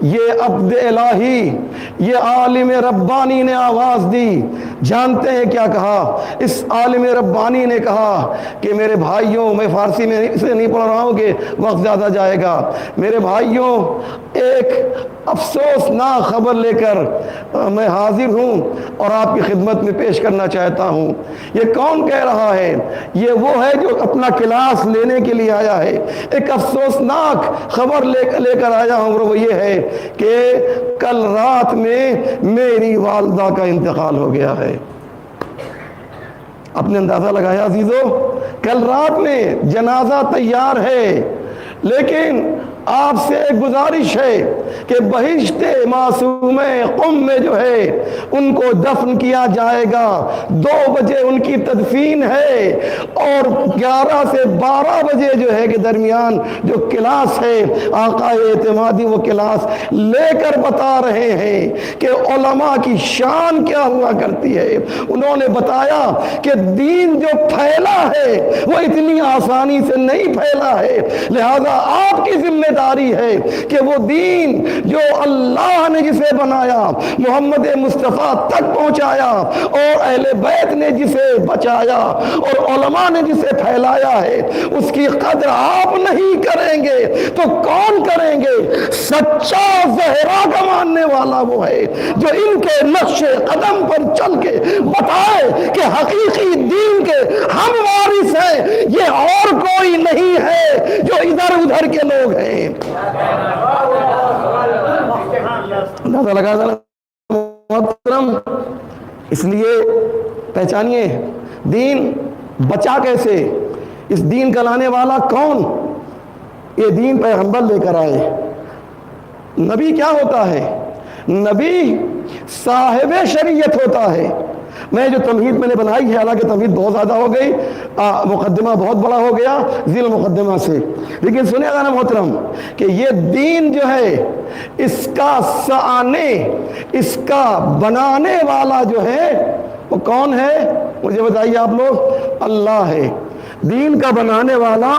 یہ عبد الہی, یہ عالم ربانی نے آواز دی. جانتے ہیں کیا کہا؟ اس عالم ربانی نے کہا کہ میرے بھائیوں, میں فارسی میں اسے نہیں پڑھ رہا ہوں کہ وقت زیادہ جائے گا, میرے بھائیوں ایک افسوسناک خبر لے کر میں حاضر ہوں اور آپ کی خدمت میں پیش کرنا چاہتا ہوں. یہ کون کہہ رہا ہے؟ یہ وہ ہے جو اپنا کلاس لینے کے لیے آیا ہے. ایک افسوسناک خبر لے کر آیا ہوں, اور وہ یہ ہے کہ کل رات میں میری والدہ کا انتقال ہو گیا ہے. اپنے اندازہ لگایا عزیزو, کل رات میں جنازہ تیار ہے, لیکن آپ سے ایک گزارش ہے کہ بہشت معصومہ قم میں جو ہے ان کو دفن کیا جائے گا. 2 بجے ان کی تدفین ہے, اور 11 سے 12 بجے جو ہے کہ درمیان جو کلاس ہے آقا اعتمادی وہ کلاس لے کر بتا رہے ہیں کہ علماء کی شان کیا ہوا کرتی ہے. انہوں نے بتایا کہ دین جو پھیلا ہے وہ اتنی آسانی سے نہیں پھیلا ہے, لہذا آپ کی ذمہ داری ہے کہ وہ دین جو اللہ نے جسے بنایا, محمد مصطفیٰ تک پہنچایا, اور اہل بیت نے جسے بچایا, اور علماء نے جسے پھیلایا ہے, اس کی قدر آپ نہیں کریں گے تو کون کریں گے؟ سچا زہرا کا ماننے والا وہ ہے جو ان کے نقش قدم پر چل کے بتائے کہ حقیقی دین کے ہم وارث ہیں, یہ اور کوئی نہیں ہے جو ادھر ادھر کے لوگ ہیں. اندازہ لگا محترم, اس لیے پہچانیے دین بچا کیسے, اس دین کا لانے والا کون؟ یہ دین پیغمبر لے کر آئے. نبی کیا ہوتا ہے؟ نبی صاحب شریعت ہوتا ہے. میں جو تمہید میں نے بنائی ہے, حالانکہ تمہید بہت زیادہ ہو گئی, مقدمہ بہت بڑا ہو گیا ذیل مقدمہ سے, لیکن سنیں گا نا محترم کہ یہ دین جو ہے اس کا سانے, اس کا بنانے والا جو ہے وہ کون ہے؟ مجھے بتائیے آپ لوگ. اللہ ہے. دین کا بنانے والا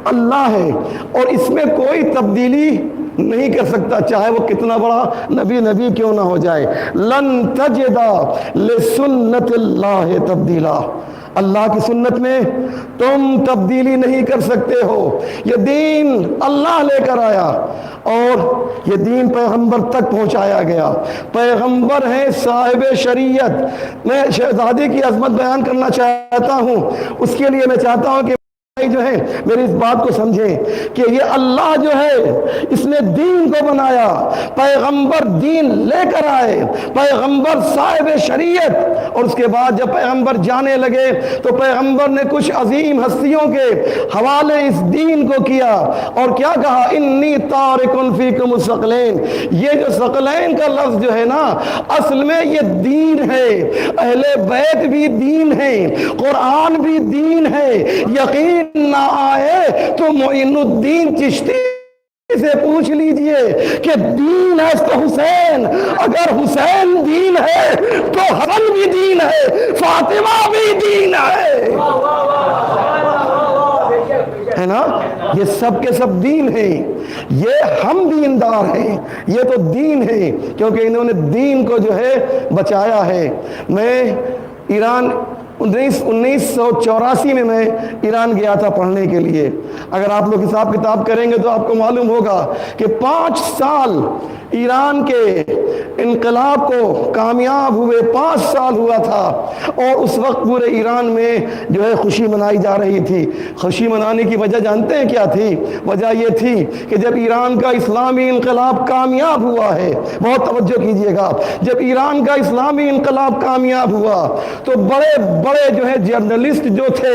اللہ ہے, اور اس میں کوئی تبدیلی نہیں کر سکتا, چاہے وہ کتنا بڑا نبی کیوں نہ ہو جائے. لن تجد لسنت اللہ تبدیلا. اللہ کی سنت میں تم تبدیلی نہیں کر سکتے ہو. یہ دین اللہ لے کر آیا اور یہ دین پیغمبر تک پہنچایا گیا. پیغمبر ہیں صاحب شریعت. میں شہزادی کی عظمت بیان کرنا چاہتا ہوں. اس کے لیے میں چاہتا ہوں کہ جو ہے میری اس بات کو سمجھیں کہ یہ اللہ جو ہے اس نے دین کو بنایا. پیغمبر دین لے کر آئے, پیغمبر صاحب شریعت, اور اس کے بعد جب پیغمبر جانے لگے تو پیغمبر نے کچھ عظیم ہستیوں کے حوالے اس دین کو کیا اور کیا کہا, انی تارک فیکم الثقلین. یہ جو ثقلین کا لفظ جو ہے نا, اصل میں یہ دین ہے. اہل بیت بھی دین ہے, قرآن بھی دین ہے. یقین نہ آئے تو معین الدین چشتی سے پوچھ لیجئے کہ دین ہے تو حسین, اگر حسین دین ہے تو حسن بھی دین ہے, فاطمہ بھی دین ہے نا. یہ سب کے سب دین ہیں. یہ ہم دیندار ہیں, یہ تو دین ہے کیونکہ انہوں نے دین کو جو ہے بچایا ہے. میں ایران 1984 میں ایران گیا تھا پڑھنے کے لیے. اگر آپ لوگ حساب کتاب کریں گے تو آپ کو معلوم ہوگا کہ 5 سال ایران کے انقلاب کو کامیاب ہوئے 5 سال ہوا تھا, اور اس وقت پورے ایران میں جو ہے خوشی منائی جا رہی تھی. خوشی منانے کی وجہ جانتے ہیں کیا تھی؟ وجہ یہ تھی کہ جب ایران کا اسلامی انقلاب کامیاب ہوا ہے, بہت توجہ کیجئے گا, جب ایران کا اسلامی انقلاب کامیاب ہوا تو بڑے بڑے جو ہے جرنلسٹ جو تھے,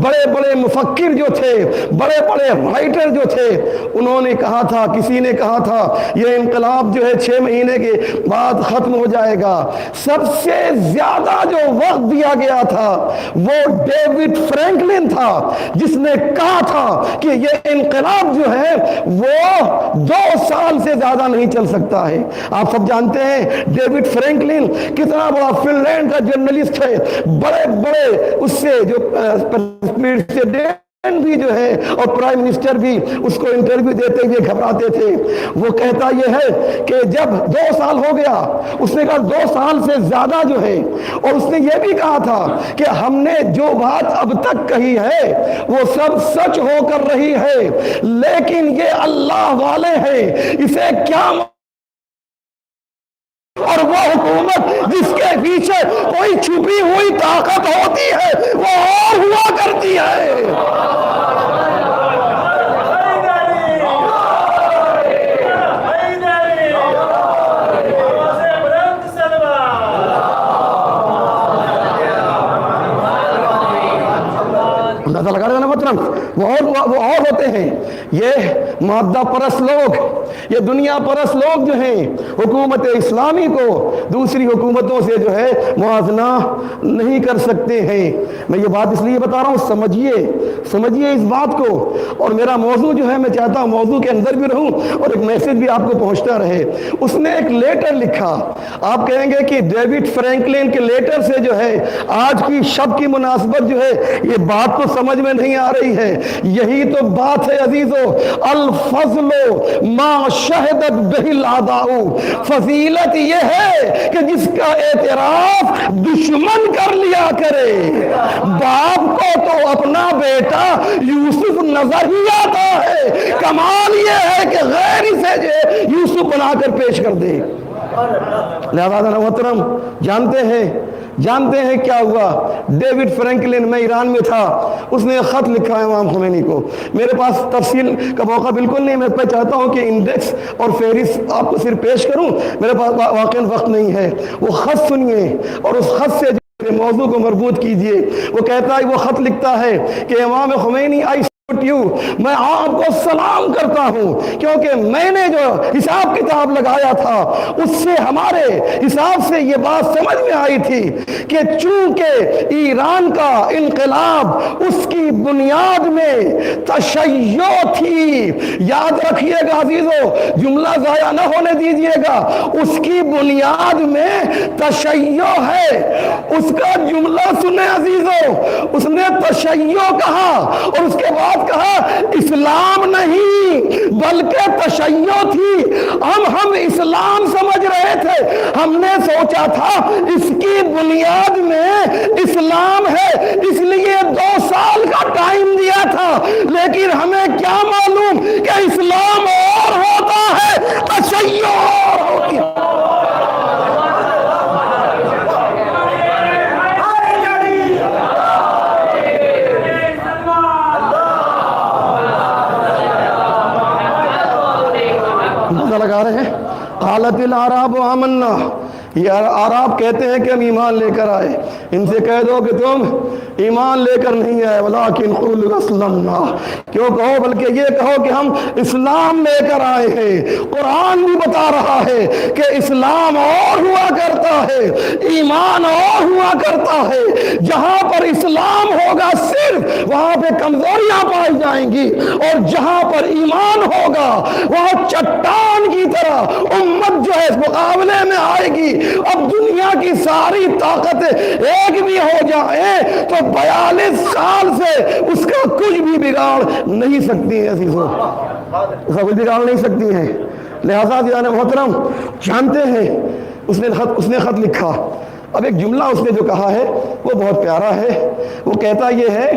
بڑے بڑے مفکر جو تھے, بڑے بڑے رائٹر جو تھے, انہوں نے کہا تھا, کسی نے کہا تھا یہ انقلاب جو ہے 6 مہینے کے بعد ختم ہو جائے گا. سب سے زیادہ جو وقت دیا گیا تھا وہ ڈیوڈ فرینکلن تھا, جس نے کہا تھا کہ یہ انقلاب جو ہے وہ 2 سال سے زیادہ نہیں چل سکتا ہے. آپ سب جانتے ہیں ڈیوڈ فرینکلن کتنا بڑا فن لینڈ کا جرنلسٹ ہے. بڑے بڑے اس سے جو بھی جو ہے اور پرائم منسٹر بھی اس کو انٹرویو دیتے ہوئے گھبراتے تھے. وہ کہتا یہ ہے کہ جب 2 سال ہو گیا, اس نے کہا 2 سال سے زیادہ جو ہے, اور اس نے یہ بھی کہا تھا کہ ہم نے جو بات اب تک کہی ہے وہ سب سچ ہو کر رہی ہے, لیکن یہ اللہ والے ہیں, اسے کیا اور وہ حکومت جس کے پیچھے کوئی چھپی ہوئی طاقت ہوتی ہے وہ اور ہوا کرتی ہے. اندازہ لگا رہے نا مطلب, وہ اور ہوتے ہیں. یہ مادہ پرست لوگ, یہ دنیا پرست لوگ جو ہیں حکومت اسلامی کو دوسری حکومتوں سے جو ہے موازنہ نہیں کر سکتے ہیں. میں یہ بات اس لیے بتا رہا ہوں, سمجھیے اس بات کو. اور میرا موضوع جو ہے, میں چاہتا ہوں موضوع کے اندر بھی رہوں اور ایک میسج بھی آپ کو پہنچتا رہے. اس نے ایک لیٹر لکھا. آپ کہیں گے کہ ڈیوڈ فرینکلن کے لیٹر سے جو ہے آج کی شب کی مناسبت جو ہے, یہ بات تو سمجھ میں نہیں آ رہی ہے. یہی تو بات ہے عزیزو, الفضل ما شہدت بہ الاعداء. فضیلت یہ ہے کہ جس کا اعتراف دشمن کر لیا کرے. باپ کو تو اپنا بیٹا یوسف نظر ہی آتا ہے, کمال یہ ہے کہ غیر اسے جو یوسف بنا کر پیش کر دے. لہذا محترم جانتے ہیں کیا ہوا. ڈیوڈ فرینکلن, میں ایران میں تھا, اس نے خط لکھا ہے امام خمینی کو. میرے پاس تفصیل کا موقع بالکل نہیں, میں چاہتا ہوں کہ انڈیکس اور فہرست آپ کو صرف پیش کروں, میرے پاس واقعی وقت نہیں ہے. وہ خط سنیے اور اس خط سے موضوع کو مربوط کیجئے. وہ کہتا ہے, وہ خط لکھتا ہے کہ امام خمینی میں آپ کو سلام کرتا ہوں, کیونکہ میں نے جو حساب کتاب لگایا تھا اس سے ہمارے حساب سے یہ بات سمجھ میں آئی تھی کہ چونکہ ایران کا انقلاب اس کی بنیاد میں تشیع تھی. یاد رکھیے گا عزیزو, جملہ ضائع نہ ہونے دیجئے گا, اس کی بنیاد میں تشیع ہے. اس کا جملہ سنیں عزیزو, اس نے تشیع کہا اور اس کے بعد بات کہا اسلام نہیں بلکہ تشیع تھی، ہم اسلام سمجھ رہے تھے، ہم نے سوچا تھا اس کی بنیاد میں اسلام ہے، اس لیے 2 سال کا ٹائم دیا تھا، لیکن ہمیں کیا معلوم کہ اسلام اور ہوتا ہے، تشیع اور ہوتی ہے۔ لگا رہے ہیں قالت الاعراب آمنا، یہ اعراب کہتے ہیں کہ ہم ایمان لے کر آئے، ان سے کہہ دو کہ تم ایمان لے کر نہیں آئے، ولکن قولوا اسلمنا، کیوں کہو بلکہ یہ کہو کہ ہم اسلام لے کر آئے ہیں۔ قرآن بھی بتا رہا ہے کہ اسلام اور ہوا کرتا ہے، ایمان اور ہوا کرتا ہے، جہاں پر اسلام ہوگا صرف وہاں پہ کمزوریاں پائی جائیں گی، اور جہاں پر ایمان ہوگا وہاں چٹان کی طرح امت جو ہے اس مقابلے میں آئے گی۔ اب دنیا کی ساری طاقتیں ایک بھی ہو جائیں تو 42 سال سے اس کا کچھ بھی بگاڑ نہیں سکتی ہیں، عزیزوں، اس کا کچھ بگاڑ نہیں سکتی ہیں۔ لہذا جناب محترم جانتے ہیں اس نے خط لکھا، اب ایک جملہ اس نے جو کہا ہے وہ بہت پیارا ہے، وہ کہتا یہ ہے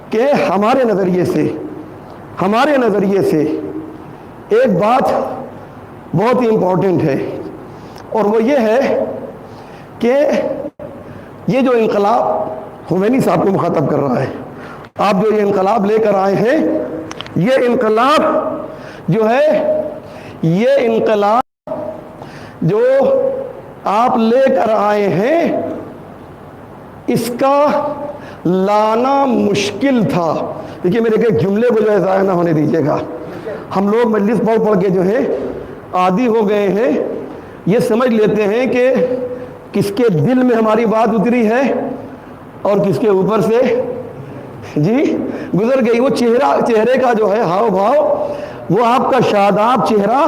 کہ ہمارے نظریے سے ایک بات بہت ہی امپورٹنٹ ہے، اور وہ یہ ہے کہ یہ جو انقلاب خمینی صاحب کو مخاطب کر رہا ہے، آپ جو یہ انقلاب لے کر آئے ہیں، یہ انقلاب جو ہے، یہ انقلاب جو آپ لے کر آئے ہیں اس کا لانا مشکل تھا۔ دیکھیے میرے کہ جملے کو جو ہے ضائع نہ ہونے دیجیے گا، ہم لوگ مجلس پڑھ کے جو ہے عادی ہو گئے ہیں، یہ سمجھ لیتے ہیں کہ کس کے دل میں ہماری بات اتری ہے اور کس کے اوپر سے جی گزر گئی۔ وہ چہرے کا جو ہے ہاؤ بھاؤ، وہ آپ کا شاداب چہرہ،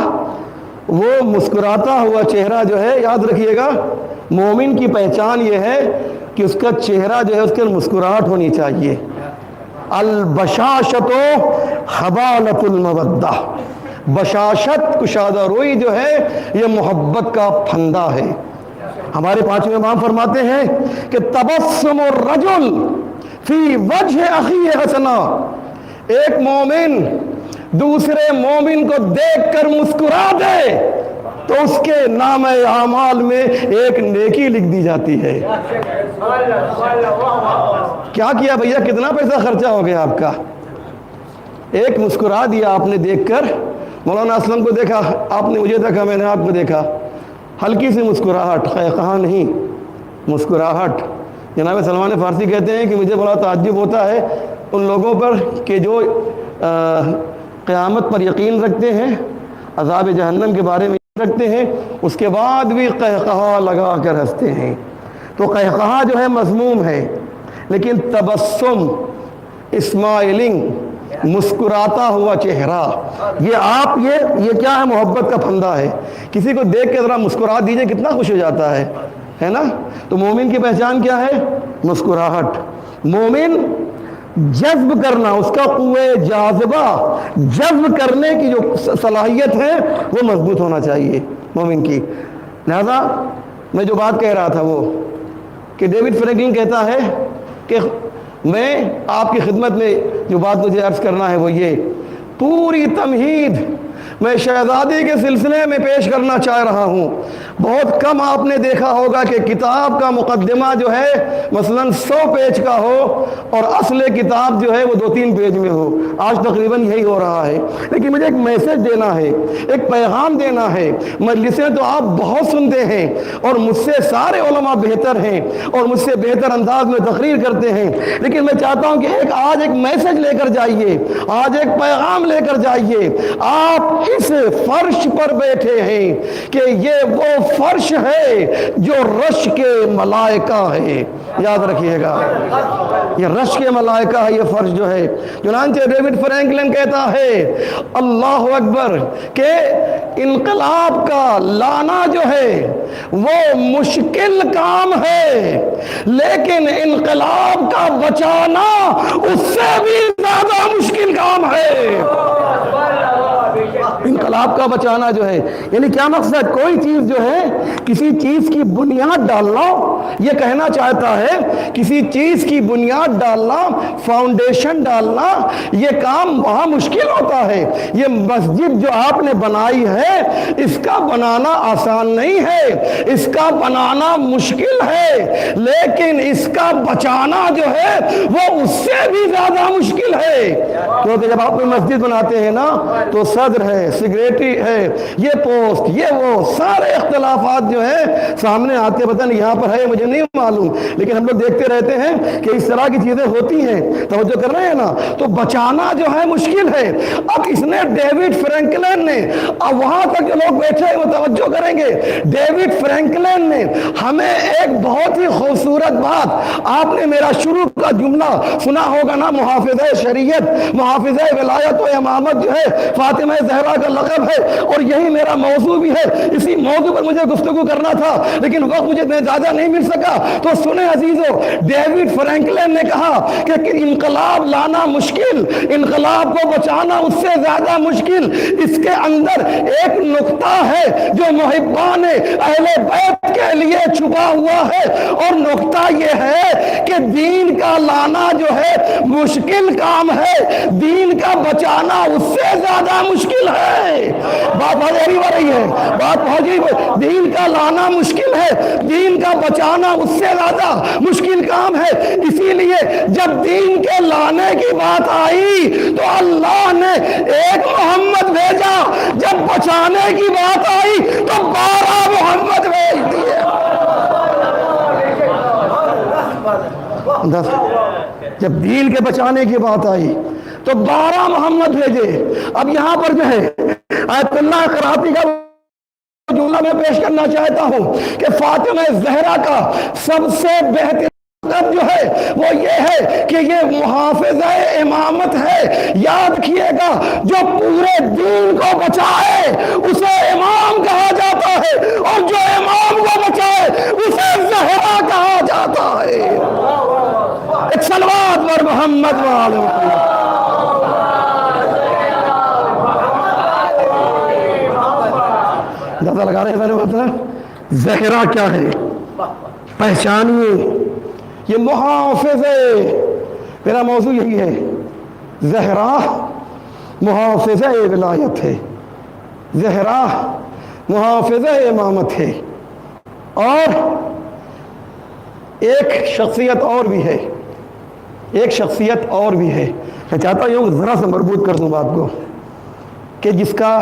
وہ مسکراتا ہوا چہرہ جو ہے، یاد رکھیے گا مومن کی پہچان یہ ہے کہ اس کا چہرہ جو ہے اس کے مسکراہٹ ہونی چاہیے۔ البشاشت حبالۃ المودہ، بشاشت کشادہ روئی جو ہے یہ محبت کا پھندا ہے۔ ہمارے 5ویں امام فرماتے ہیں کہ تبسم الرجل فی وجہ اخیہ حسنا، ایک مومن دوسرے مومن کو دیکھ کر مسکرا دے تو اس کے نام اعمال میں ایک نیکی لکھ دی جاتی ہے۔ کیا کیا بھیا، کتنا پیسہ خرچہ ہو گیا آپ کا؟ ایک مسکرا دیا آپ نے دیکھ کر، مولانا اسلم کو دیکھا آپ نے، مجھے دیکھا میں نے آپ کو دیکھا، ہلکی سی مسکراہٹ، قہقہا نہیں، مسکراہٹ۔ جناب سلمان فارسی کہتے ہیں کہ مجھے بڑا تعجب ہوتا ہے ان لوگوں پر کہ جو قیامت پر یقین رکھتے ہیں، عذاب جہنم کے بارے میں رکھتے ہیں، اس کے بعد بھی قہقہا لگا کر ہنستے ہیں۔ تو قہقہا جو ہے مذموم ہے، لیکن تبسم، اسمائلنگ، مسکراتا ہوا چہرہ، یہ آپ یہ کیا ہے؟ محبت کا پھندا ہے۔ کسی کو دیکھ کے ذرا مسکرا دیجئے، کتنا خوش ہو جاتا ہے نا؟ تو مومن کی پہچان کیا ہے؟ مسکراہٹ۔ مومن جذب کرنا، اس کا قوے جاذبہ جذب کرنے کی جو صلاحیت ہے وہ مضبوط ہونا چاہیے مومن کی۔ لہذا میں جو بات کہہ رہا تھا وہ کہ ڈیوڈ فرینکلن کہتا ہے کہ میں آپ کی خدمت میں جو بات مجھے عرض کرنا ہے وہ یہ، پوری تمہید میں شہزادی کے سلسلے میں پیش کرنا چاہ رہا ہوں۔ بہت کم آپ نے دیکھا ہوگا کہ کتاب کا مقدمہ جو ہے مثلاً 100 پیج کا ہو اور اصل کتاب جو ہے وہ 2-3 پیج میں ہو۔ آج تقریباً یہی ہو رہا ہے، لیکن مجھے ایک میسج دینا ہے، ایک پیغام دینا ہے۔ مجلسیں تو آپ بہت سنتے ہیں اور مجھ سے سارے علماء بہتر ہیں اور مجھ سے بہتر انداز میں تقریر کرتے ہیں، لیکن میں چاہتا ہوں کہ آج ایک میسج لے کر جائیے، آج ایک پیغام لے کر جائیے۔ آپ اس فرش پر بیٹھے ہیں کہ یہ وہ فرش ہے جو رش کے ملائکہ ہے. یاد رکھیے گا یہ رش کے ملائکہ ہے یہ فرش جو ہے. چنانچہ ڈیوڈ فرینکلن کہتا ہے اللہ اکبر کہ انقلاب کا لانا جو ہے وہ مشکل کام ہے لیکن انقلاب کا بچانا اس سے بھی زیادہ مشکل کام ہے. انقلاب کا بچانا جو ہے یعنی کیا مقصد؟ کوئی چیز جو ہے کسی چیز کی بنیاد ڈالنا، یہ کہنا چاہتا ہے کسی چیز کی بنیاد ڈالنا، فاؤنڈیشن ڈالنا، یہ کام وہاں مشکل ہوتا ہے. یہ مسجد جو آپ نے بنائی ہے اس کا بنانا آسان نہیں ہے، اس کا بنانا مشکل ہے لیکن اس کا بچانا جو ہے وہ اس سے بھی زیادہ مشکل ہے. کیونکہ جب آپ کوئی مسجد بناتے ہیں نا تو صدر ہے، سیکریٹری ہے، یہ پوسٹ، یہ وہ سارے اختلافات جو ہیں سامنے آتے. پتہ نہیں یہاں پر ہے مجھے نہیں معلوم لیکن ہم لوگ دیکھتے رہتے ہیں کہ اس طرح کی چیزیں ہوتی ہیں. توجہ کر رہے ہیں نا؟ تو بچانا جو ہے مشکل ہے. اب اس نے ڈیوڈ فرینکلن نے، اب وہاں تک جو لوگ بیٹھے ہیں وہ توجہ کریں گے، ڈیوڈ فرینکلن نے ہمیں ایک بہت ہی خوبصورت بات، آپ نے میرا شروع کا جملہ سنا ہوگا نا، محافظہ شریعت، محافظہ ولایت و امامت جو ہے فاطمہ زہرا کا لقب ہے اور یہی میرا موضوع بھی ہے. اسی موضوع پر مجھے گفتگو کرنا تھا لیکن وقت مجھے زیادہ نہیں مل سکا. تو سنیں عزیزو، ڈیوڈ فرینکلن نے کہا کہ انقلاب لانا مشکل، انقلاب کو بچانا اس سے زیادہ مشکل. اس کے اندر ایک نقطہ ہے جو محبان اہل بیت کے لیے چھپا ہوا ہے اور نقطہ یہ ہے کہ دین کا لانا جو ہے مشکل کام ہے، دین کا بچانا اس سے زیادہ مشکل ہے. بات بھائی ہو رہی ہے، بات بھائی، دین کا لانا مشکل ہے، دین کا بچانا اس سے زیادہ مشکل کام ہے. اسی لیے جب دین کے لانے کی بات آئی تو اللہ نے ایک محمد بھیجا، جب بچانے کی بات آئی تو 12 محمد بھیج دیے. جب دین کے بچانے کی بات آئی تو 12 محمد بھیجے. اب یہاں پر جو ہے آیت اللہ قرآتی کا جملہ میں پیش کرنا چاہتا ہوں کہ فاطمہ زہرا کا سب سے بہترین جو ہے وہ یہ ہے کہ یہ محافظہ امامت ہے. یاد کیے گا جو پورے دین کو بچائے اسے امام کہا جاتا ہے اور جو امام کو بچائے اسے زہرا کہا جاتا ہے. ایک صلوات پر محمد وآلہ محمد. اندازہ لگا رہے ہیں میرے مطلب زہرا کیا ہے؟ پہچانیے یہ محافظ ہے. میرا موضوع یہی ہے، زہرا محافظہ ولایت ہے، زہرا محافظہ امامت ہے. اور ایک شخصیت اور بھی ہے، ایک شخصیت اور بھی ہے. میں چاہتا ہوں ذرا سے مربوط کر دوں بات کو کہ جس کا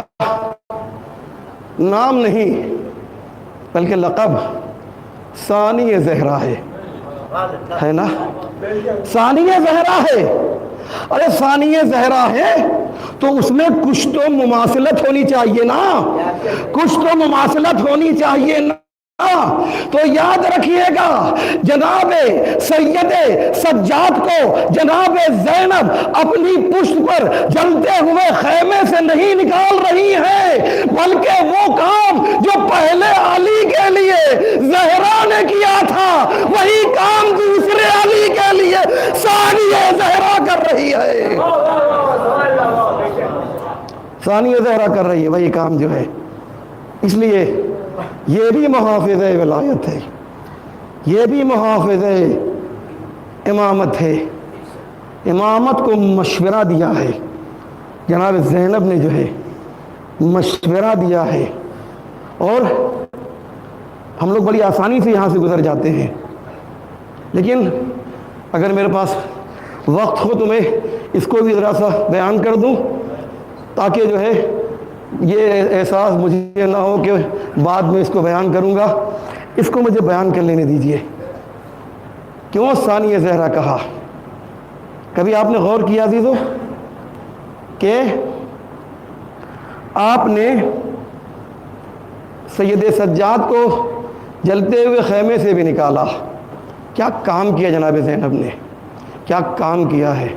نام نہیں بلکہ لقب ثانی زہرا ہے نا؟ ثانی زہرا ہے. ارے ثانی زہرا ہے تو اس میں کچھ تو مماثلت ہونی چاہیے نا، کچھ تو مماثلت ہونی چاہیے نا. تو یاد رکھیے گا جناب سید سجاد کو جناب زینب اپنی پشت پر جلتے ہوئے خیمے سے نہیں نکال رہی ہے بلکہ وہ کام جو پہلے علی کے لیے زہرا نے کیا تھا وہی کام دوسرے علی کے لیے ثانیہ زہرا کر رہی ہے. ثانیہ زہرا کر رہی ہے وہی کام جو ہے. اس لیے یہ بھی محافظ ولایت ہے، یہ بھی محافظ امامت ہے. امامت کو مشورہ دیا ہے جناب زینب نے، جو ہے مشورہ دیا ہے. اور ہم لوگ بڑی آسانی سے یہاں سے گزر جاتے ہیں لیکن اگر میرے پاس وقت ہو تو میں اس کو بھی ذرا سا بیان کر دوں تاکہ جو ہے یہ احساس مجھے نہ ہو کہ بعد میں اس کو بیان کروں گا. اس کو مجھے بیان کر لینے دیجئے. کیوں ثانیہ زہرا کہا؟ کبھی آپ نے غور کیا عزیزو کہ آپ نے سید سجاد کو جلتے ہوئے خیمے سے بھی نکالا. کیا کام کیا جناب زینب نے, کیا کام کیا ہے.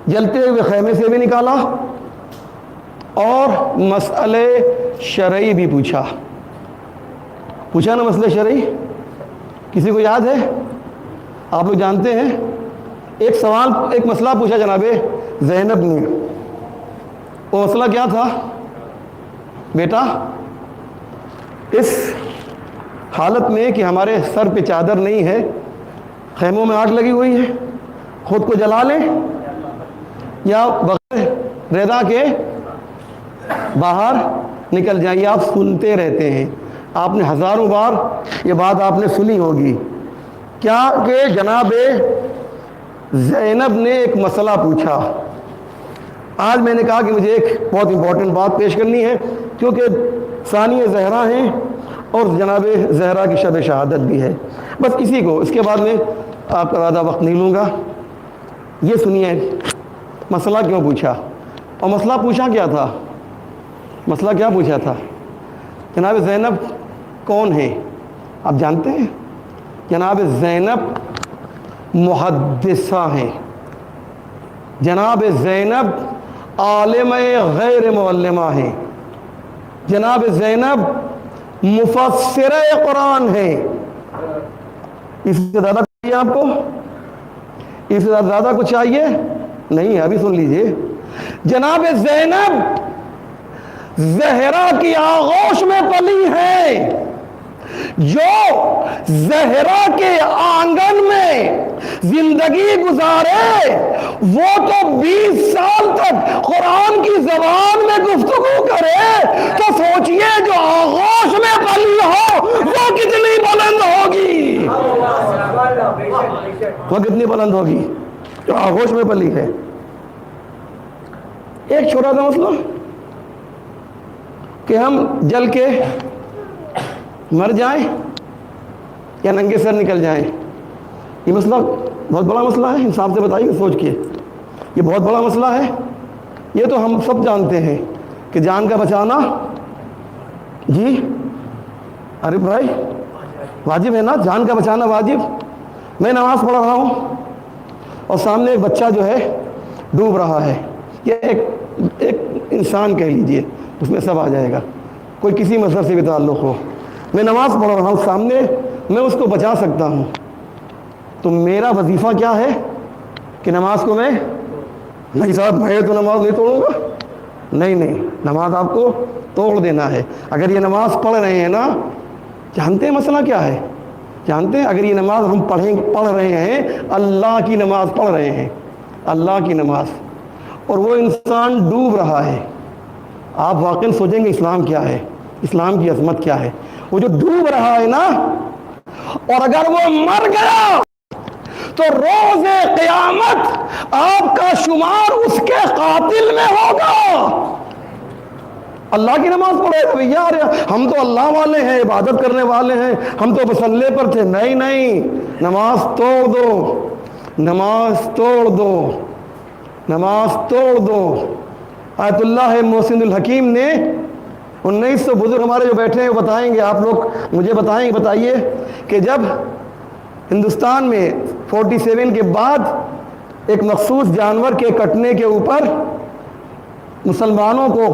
جلتے ہوئے خیمے سے بھی نکالا اور مسئلے شرعی بھی پوچھا نا. مسئلے شرعی کسی کو یاد ہے؟ آپ لوگ جانتے ہیں. ایک سوال, ایک مسئلہ پوچھا جناب زینب نے. وہ مسئلہ کیا تھا؟ بیٹا, اس حالت میں کہ ہمارے سر پہ چادر نہیں ہے, خیموں میں آگ لگی ہوئی ہے, خود کو جلا لیں یا بغیر رضا کے باہر نکل جائیں. یہ آپ سنتے رہتے ہیں, آپ نے ہزاروں بار یہ بات آپ نے سنی ہوگی. کیا کہ جناب زینب نے ایک مسئلہ پوچھا. آج میں نے کہا کہ مجھے ایک بہت امپورٹنٹ بات پیش کرنی ہے, کیونکہ ثانیہ زہرا ہیں اور جناب زہرا کی شب شہادت بھی ہے. بس اسی کو, اس کے بعد میں آپ کا زیادہ وقت نہیں لوں گا. یہ سنیے مسئلہ کیوں پوچھا, اور مسئلہ پوچھا کیا تھا. مسئلہ کیا پوچھا تھا؟ جناب زینب کون ہے آپ جانتے ہیں؟ جناب زینب محدثہ ہیں. جناب زینب عالم غیر معلمہ ہیں. جناب زینب مفسرہ قرآن ہیں. اس سے زیادہ چاہیے آپ کو؟ اس سے زیادہ کچھ چاہیے نہیں ہے. ابھی سن لیجئے. جناب زینب زہرا کی آغوش میں پلی ہے. جو زہرا کے آنگن میں زندگی گزارے وہ تو 20 سال تک قرآن کی زبان میں گفتگو کرے تو سوچئے جو آغوش میں پلی ہو وہ کتنی بلند ہوگی. وہ کتنی بلند ہوگی جو آغوش میں پلی ہے. ایک چھوٹا سا مسئلہ کہ ہم جل کے مر جائیں یا ننگے سر نکل جائیں. یہ مسئلہ بہت بڑا مسئلہ ہے. انصاف سے بتائیے, سوچ کے. یہ بہت بڑا مسئلہ ہے. یہ تو ہم سب جانتے ہیں کہ جان کا بچانا جی عارف بھائی واجب ہے نا. جان کا بچانا واجب. میں نماز پڑھ رہا ہوں اور سامنے ایک بچہ جو ہے ڈوب رہا ہے. یہ ایک انسان کہہ لیجئے, اس میں سب آ جائے گا, کوئی کسی مذہب سے بھی تعلق ہو. میں نماز پڑھ رہا ہوں سامنے, میں اس کو بچا سکتا ہوں. تو میرا وظیفہ کیا ہے کہ نماز کو میں نہیں صاحب میں تو نماز نہیں توڑوں گا. نہیں, نماز آپ کو توڑ دینا ہے. اگر یہ نماز پڑھ رہے ہیں نا, جانتے ہیں مسئلہ کیا ہے؟ جانتے ہیں اگر یہ نماز ہم پڑھ رہے ہیں, اللہ کی نماز پڑھ رہے ہیں, اللہ کی نماز, اور وہ انسان ڈوب رہا ہے, آپ واقعی سوچیں گے اسلام کیا ہے, اسلام کی عظمت کیا ہے. وہ جو ڈوب رہا ہے نا, اور اگر وہ مر گیا تو روز قیامت آپ کا شمار اس کے قاتل میں ہوگا. اللہ کی نماز پڑھے گا بھیا, ہم تو اللہ والے ہیں, عبادت کرنے والے ہیں, ہم تو مسلح پر تھے. نہیں, نماز توڑ دو, نماز توڑ دو, نماز توڑ دو. آیت اللہ محسن الحکیم نے 1900 بزرگ ہمارے جو بیٹھے ہیں وہ بتائیں گے, آپ لوگ مجھے بتائیے کہ جب ہندوستان میں 47 کے بعد ایک مخصوص جانور کے کٹنے کے اوپر مسلمانوں کو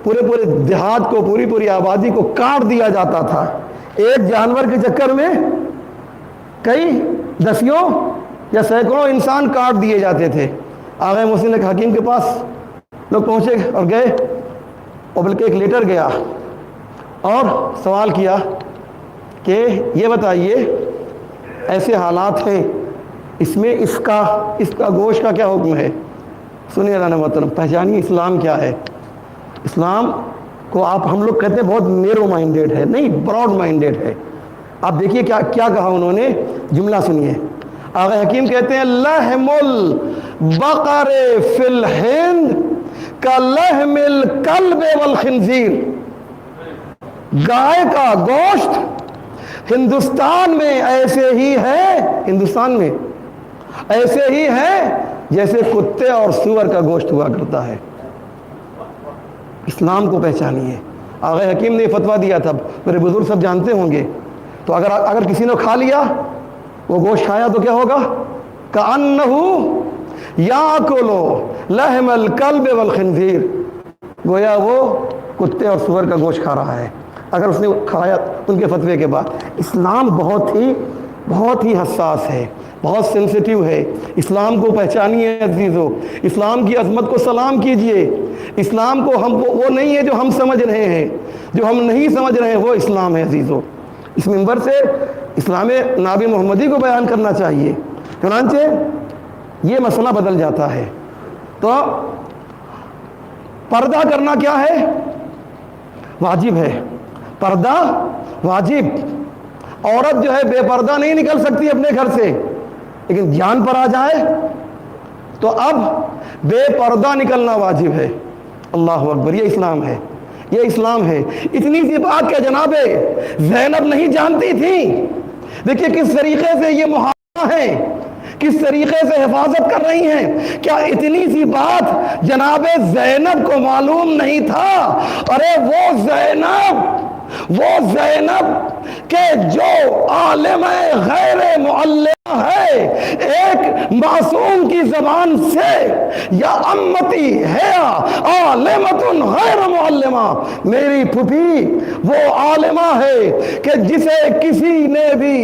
پورے دیہات کو, پوری آبادی کو کاٹ دیا جاتا تھا. ایک جانور کے چکر میں کئی دسیوں یا سینکڑوں انسان کاٹ دیے جاتے تھے. آغا محسن حکیم کے پاس لوگ پہنچے اور گئے, اور بلکہ ایک لیٹر گیا اور سوال کیا کہ یہ بتائیے ایسے حالات ہیں, اس میں اس کا گوشت کا کیا حکم ہے. سنیے رانا محترم, پہچانیے اسلام کیا ہے. اسلام کو ہم لوگ کہتے ہیں بہت نیرو مائنڈیڈ ہے, نہیں براڈ مائنڈیڈ ہے. آپ دیکھیے کیا کہا انہوں نے, جملہ سنیے. آغا حکیم کہتے ہیں لحم البقر فی الہند کا لحم الکلب والخنزیر. گائے کا گوشت ہندوستان میں ایسے ہی ہے جیسے کتے اور سور کا گوشت ہوا کرتا ہے. اسلام کو پہچانیے۔ آغا حکیم نے فتویٰ دیا تھا، میرے بزرگ سب جانتے ہوں گے، تو اگر کسی نے کھا لیا، وہ گوشت کھایا تو کیا ہوگا؟ کأنہ یاکل لحم الکلب والخنزیر، گویا وہ کتے اور سور کا گوشت کھا رہا ہے اگر اس نے کھایا ان کے فتوے کے بعد۔ اسلام بہت ہی حساس ہے، بہت سینسیٹیو ہے۔ اسلام کو پہچانیے عزیزو، اسلام کی عظمت کو سلام کیجئے۔ اسلام کو وہ نہیں ہے جو ہم سمجھ رہے ہیں، جو ہم نہیں سمجھ رہے ہیں وہ اسلام ہے عزیزو۔ اس منبر سے اسلام نبی محمدی کو بیان کرنا چاہیے، چنانچہ یہ مسئلہ بدل جاتا ہے۔ تو پردہ کرنا کیا ہے؟ واجب ہے، پردہ واجب۔ عورت جو ہے بے پردہ نہیں نکل سکتی اپنے گھر سے، لیکن جان پر آ جائے تو اب بے پردہ نکلنا واجب ہے۔ اللہ اکبر، یہ اسلام ہے، یہ اسلام ہے۔ اتنی سی بات کہ جناب زینب نہیں جانتی تھی۔ دیکھیے کس طریقے سے یہ محافظہ ہیں، کس طریقے سے حفاظت کر رہی ہیں۔ کیا اتنی سی بات جناب زینب کو معلوم نہیں تھا؟ ارے وہ زینب کہ جو عالم غیر معلمہ ہے، ایک معصوم کی زبان سے یا امتی ہے عالمۃ غیر معلمہ، میری پھوپھی وہ عالمہ ہے کہ جسے کسی نے بھی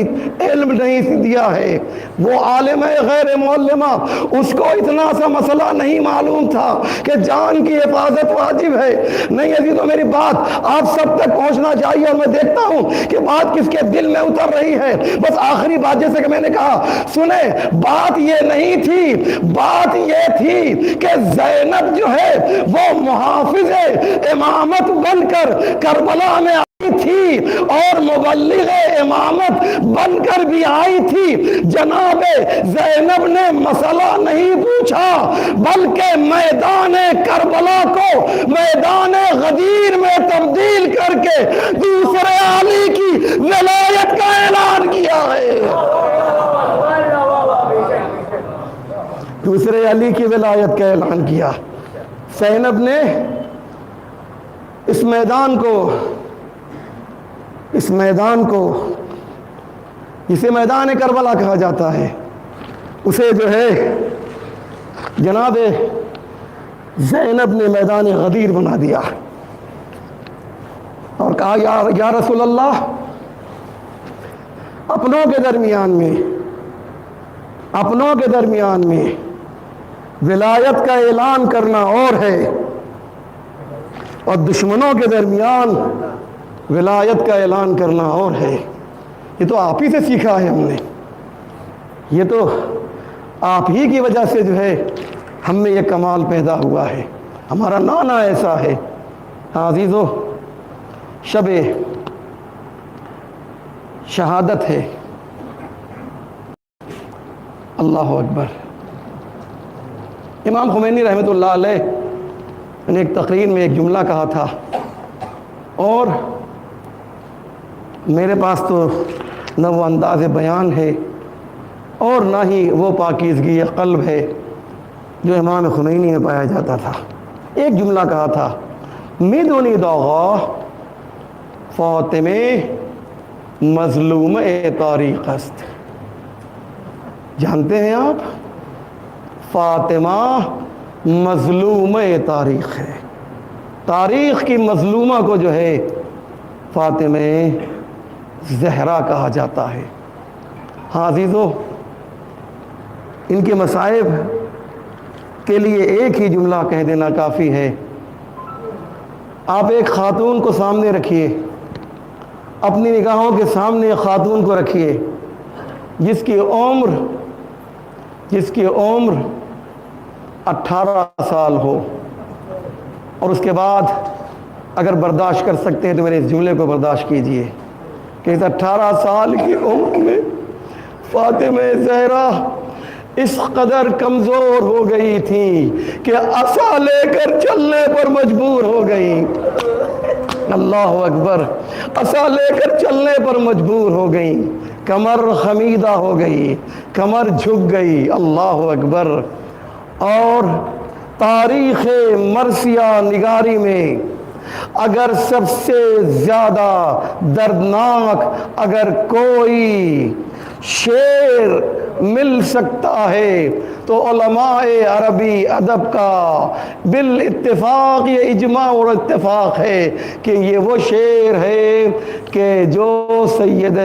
علم نہیں دیا ہے، وہ عالم غیر معلمہ، اس کو اتنا سا مسئلہ نہیں معلوم تھا کہ جان کی حفاظت واجب ہے۔ نہیں عزیزو، میری بات آپ سب تک پہنچنا چاہیے، اور میں دیکھتا ہوں کہ بات کس کے دل میں اتر رہی ہے۔ بس آخری بات جیسے کہ میں نے کہا، سنیں، بات یہ نہیں تھی، بات یہ تھی کہ زینب جو ہے وہ محافظ امامت بن کر کربلا میں آئی تھی اور مبلغ امامت بن کر بھی آئی تھی۔ جناب زینب نے مسئلہ نہیں پوچھا، بلکہ میدان کربلا کو میدان غدیر میں تبدیل کر کے دوسرے علی کی ولایت کا اعلان کیا ہے۔ دوسرے علی کی ولایت کا اعلان کیا۔ زینب نے اس میدان کو جسے میدان کربلا کہا جاتا ہے، اسے جو ہے جناب زینب نے میدان غدیر بنا دیا اور کہا یا رسول اللہ، اپنوں کے درمیان میں ولایت کا اعلان کرنا اور ہے، اور دشمنوں کے درمیان ولایت کا اعلان کرنا اور ہے۔ یہ تو آپ ہی سے سیکھا ہے ہم نے، یہ تو آپ ہی کی وجہ سے جو ہے ہم میں یہ کمال پیدا ہوا ہے، ہمارا نانا ایسا ہے۔ عزیزو، شب شہادت ہے، اللہ اکبر۔ امام خمینی رحمۃ اللہ علیہ نے ایک تقریر میں ایک جملہ کہا تھا، اور میرے پاس تو نہ وہ انداز بیان ہے اور نہ ہی وہ پاکیزگی قلب ہے جو امام خمینی میں پایا جاتا تھا۔ ایک جملہ کہا تھا، میدونی داغا فاطمہ مظلوم تاریخ است۔ جانتے ہیں آپ، فاطمہ مظلوم تاریخ ہے، تاریخ کی مظلومہ کو جو ہے فاطمہ زہرا کہا جاتا ہے۔ ہاں عزیزو، ان کے مصائب کے لیے ایک ہی جملہ کہہ دینا کافی ہے۔ آپ ایک خاتون کو سامنے رکھیے، اپنی نگاہوں کے سامنے ایک خاتون کو رکھیے جس کی عمر 18 سال ہو، اور اس کے بعد اگر برداشت کر سکتے ہیں تو میرے اس جملے کو برداشت کیجئے کہ اس 18 سال کی عمر میں فاطمہ زہرا اس قدر کمزور ہو گئی تھی کہ عصا لے کر چلنے پر مجبور ہو گئی۔ اللہ اکبر، عصا لے کر چلنے پر مجبور ہو گئی، کمر خمیدہ ہو گئی، کمر جھک گئی۔ اللہ اکبر۔ اور تاریخ مرثیہ نگاری میں اگر سب سے زیادہ دردناک اگر کوئی شعر مل سکتا ہے تو علماء عربی ادب کا بالاتفاق یہ اجماع اور اتفاق ہے کہ یہ وہ شعر ہے کہ جو سید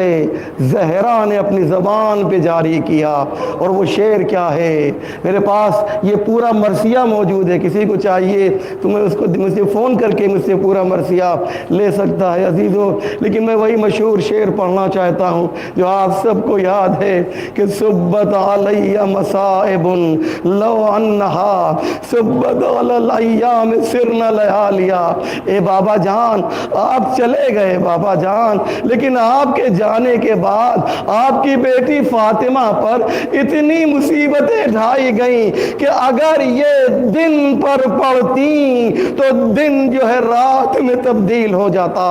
زہرا نے اپنی زبان پہ جاری کیا. اور وہ شعر کیا ہے؟ میرے پاس یہ پورا مرثیہ موجود ہے، کسی کو چاہیے تو میں اس کو مجھ سے فون کر کے مجھ سے پورا مرثیہ لے سکتا ہے عزیزو. لیکن میں وہی مشہور شعر پڑھنا چاہتا ہوں جو آپ سب کو یاد ہے کہ صبت علی مصائب لو انہا صبت علی الایام سرنا لیالیا. اے بابا جان آپ چلے گئے بابا جان، لیکن آپ کے جانے کے بعد آپ کی بیٹی فاطمہ پر اتنی مصیبتیں ڈھائی گئیں کہ اگر یہ دن پر پڑتی تو دن جو ہے رات میں تبدیل ہو جاتا.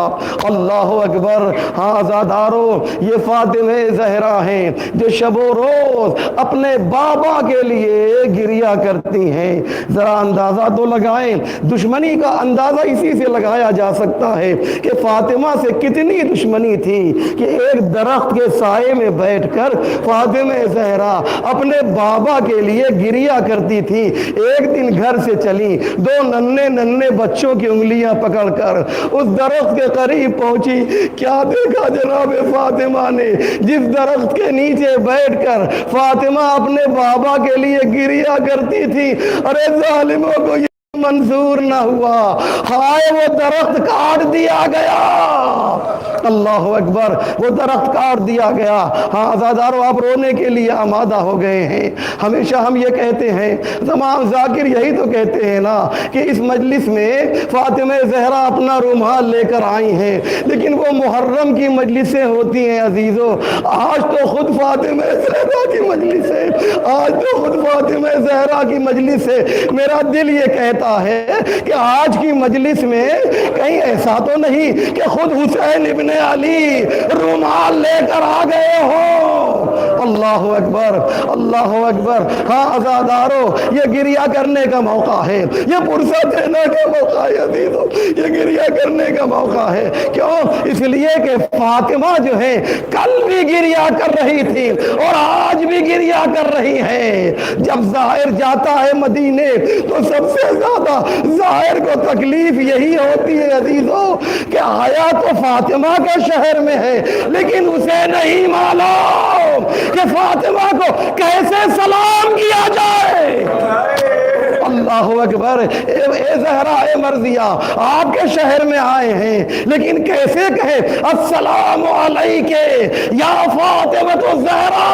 اللہ اکبر. ہاں عزادارو، یہ فاطمہ زہرا ہیں جو شب و روز اپنے بابا کے لیے گریا کرتی ہیں. ذرا اندازہ تو لگائیں، دشمنی کا اندازہ اسی سے لگایا جا سکتا ہے کہ فاطمہ سے کتنی دشمنی تھی کہ ایک درخت کے سائے میں بیٹھ کر فاطمہ زہرا اپنے بابا کے لیے گریا کرتی تھی. ایک دن گھر سے چلی، دو ننھے بچوں کی انگلیاں پکڑ کر اس درخت کے قریب پہنچی. کیا دیکھا جناب فاطمہ نے؟ جس درخت کے نیچے بیٹھ کر فاطمہ اپنے بابا کے لیے گریا کرتی تھی، ارے ظالموں کو یہ منظور نہ ہوا، ہائے وہ درخت کاٹ دیا گیا. اللہ اکبر. وہ درخت کاٹ دیا گیا. ہاں عزادارو، آپ رونے کے لیے آمادہ ہو گئے ہیں. ہمیشہ ہم یہ کہتے ہیں، تمام ذاکر یہی تو کہتے ہیں نا کہ اس مجلس میں فاطمہ زہرا اپنا رومال لے کر آئی ہیں، لیکن وہ محرم کی مجلسیں ہوتی ہیں عزیزو. آج تو خود فاطمہ زہرا کی مجلس ہے، آج تو خود فاطمہ زہرا کی مجلس ہے. میرا دل یہ کہتا ہے کہ آج کی مجلس میں کہیں ایسا تو نہیں کہ خود حسین ابن علی رومال لے کر آ گئے ہو. اللہ اکبر، اللہ اکبر. ہاں عزادارو، یہ گریا کرنے کا موقع ہے، یہ پرسہ دینے کا موقع ہے عزیزو، یہ گریا کرنے کا موقع ہے. کیوں؟ اس لیے کہ فاطمہ جو ہے کل بھی گریا کر رہی تھی اور آج بھی گریا کر رہی ہے. جب ظاہر جاتا ہے مدینے تو سب سے زیادہ ظاہر کو تکلیف یہی ہوتی ہے عزیزو کہ آیا تو فاطمہ کے شہر میں ہے، لیکن اسے نہیں معلوم کہ فاطمہ کو کیسے سلام کیا جائے. اللہ اکبر. اے زہرا، اے مرضیہ، آپ کے شہر میں آئے ہیں، لیکن کیسے کہے السلام علیکہ یا فاطمہ الزہرا.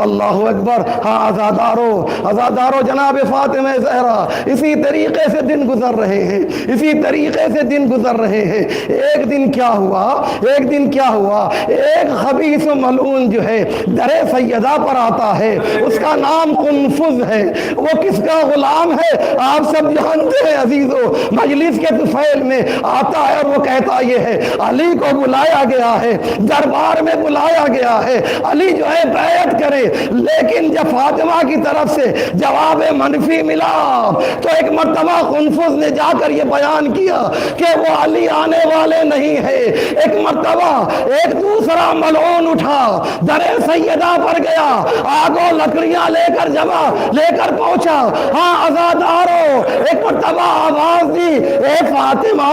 اللہ اکبر. ہاں عزادارو، جناب فاطمہ زہرا اسی طریقے سے دن گزر رہے ہیں، اسی طریقے سے دن گزر رہے ہیں. ایک دن کیا ہوا، ایک خبیث و ملعون جو ہے در سیدہ پر آتا ہے. اس کا نام قنفذ ہے. وہ کس کا غلام ہے آپ سب جانتے ہیں عزیزو. مجلس کے طفیل میں آتا ہے اور وہ کہتا یہ ہے علی کو بلایا گیا ہے، دربار میں بلایا گیا ہے، علی جو ہے بیعت کرے. لیکن جب فاطمہ کی طرف سے جواب منفی ملا تو ایک مرتبہ قنفذ نے جا کر یہ بیان کیا کہ وہ علی آنے والے نہیں ہے. ایک مرتبہ ایک دوسرا ملعون اٹھا، در سیدہ پر گیا، آگوں لکڑیاں لے کر پہنچا. ہاں عزادارو، ایک مرتبہ آواز دی، اے فاطمہ،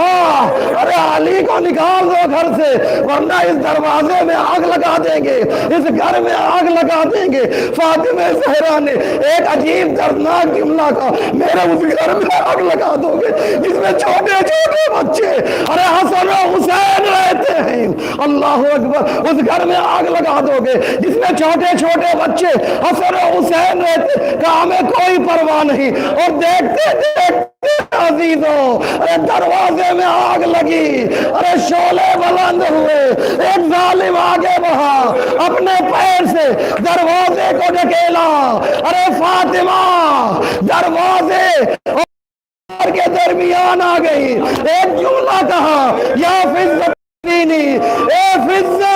ارے علی کو نکال دو گھر سے ورنہ اس دروازے میں آگ لگا دیں گے، اس گھر میں آگ لگا دیں گے. فاطمہ زہرا نے ایک عجیب دردناک جملہ کہا، میرے اس گھر میں آگ لگا دو گے جس میں چھوٹے چھوٹے بچے ارے حسن و حسین رہتے ہیں. اللہ اکبر. اس گھر میں آگ لگا دو گے جس میں چھوٹے چھوٹے بچے حسن و حسین رہتے. کہا ہمیں کوئی پرواہ نہیں. اور دیکھتے دیکھتے عزیزو، ارے دروازے میں آگ لگی، ارے شعلے بلند ہوئے، ایک ظالم آگے بڑھا، اپنے پیر سے دروازے کو ڈھکیلا. ارے فاطمہ دروازے کے درمیان آ گئی. ایک جملہ کہا، یا فضہ دینی، اے فضہ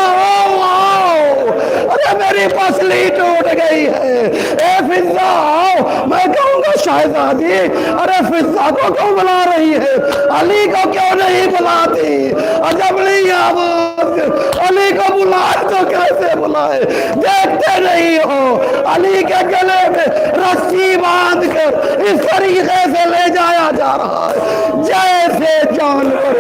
ارے میری پسلی ٹوٹ گئی ہے، اے فضا آؤ، میں کہوں گا شہزادی ارے فضا کو کیوں بلا رہی ہے، علی کو کیوں نہیں بلاتی؟ عجب نہیں آواز، علی کو بلائے تو کیسے بلائے؟ دیکھتے نہیں ہو علی کے گلے میں رسی باندھ کر اس طریقے سے لے جایا جا رہا ہے جیسے جانور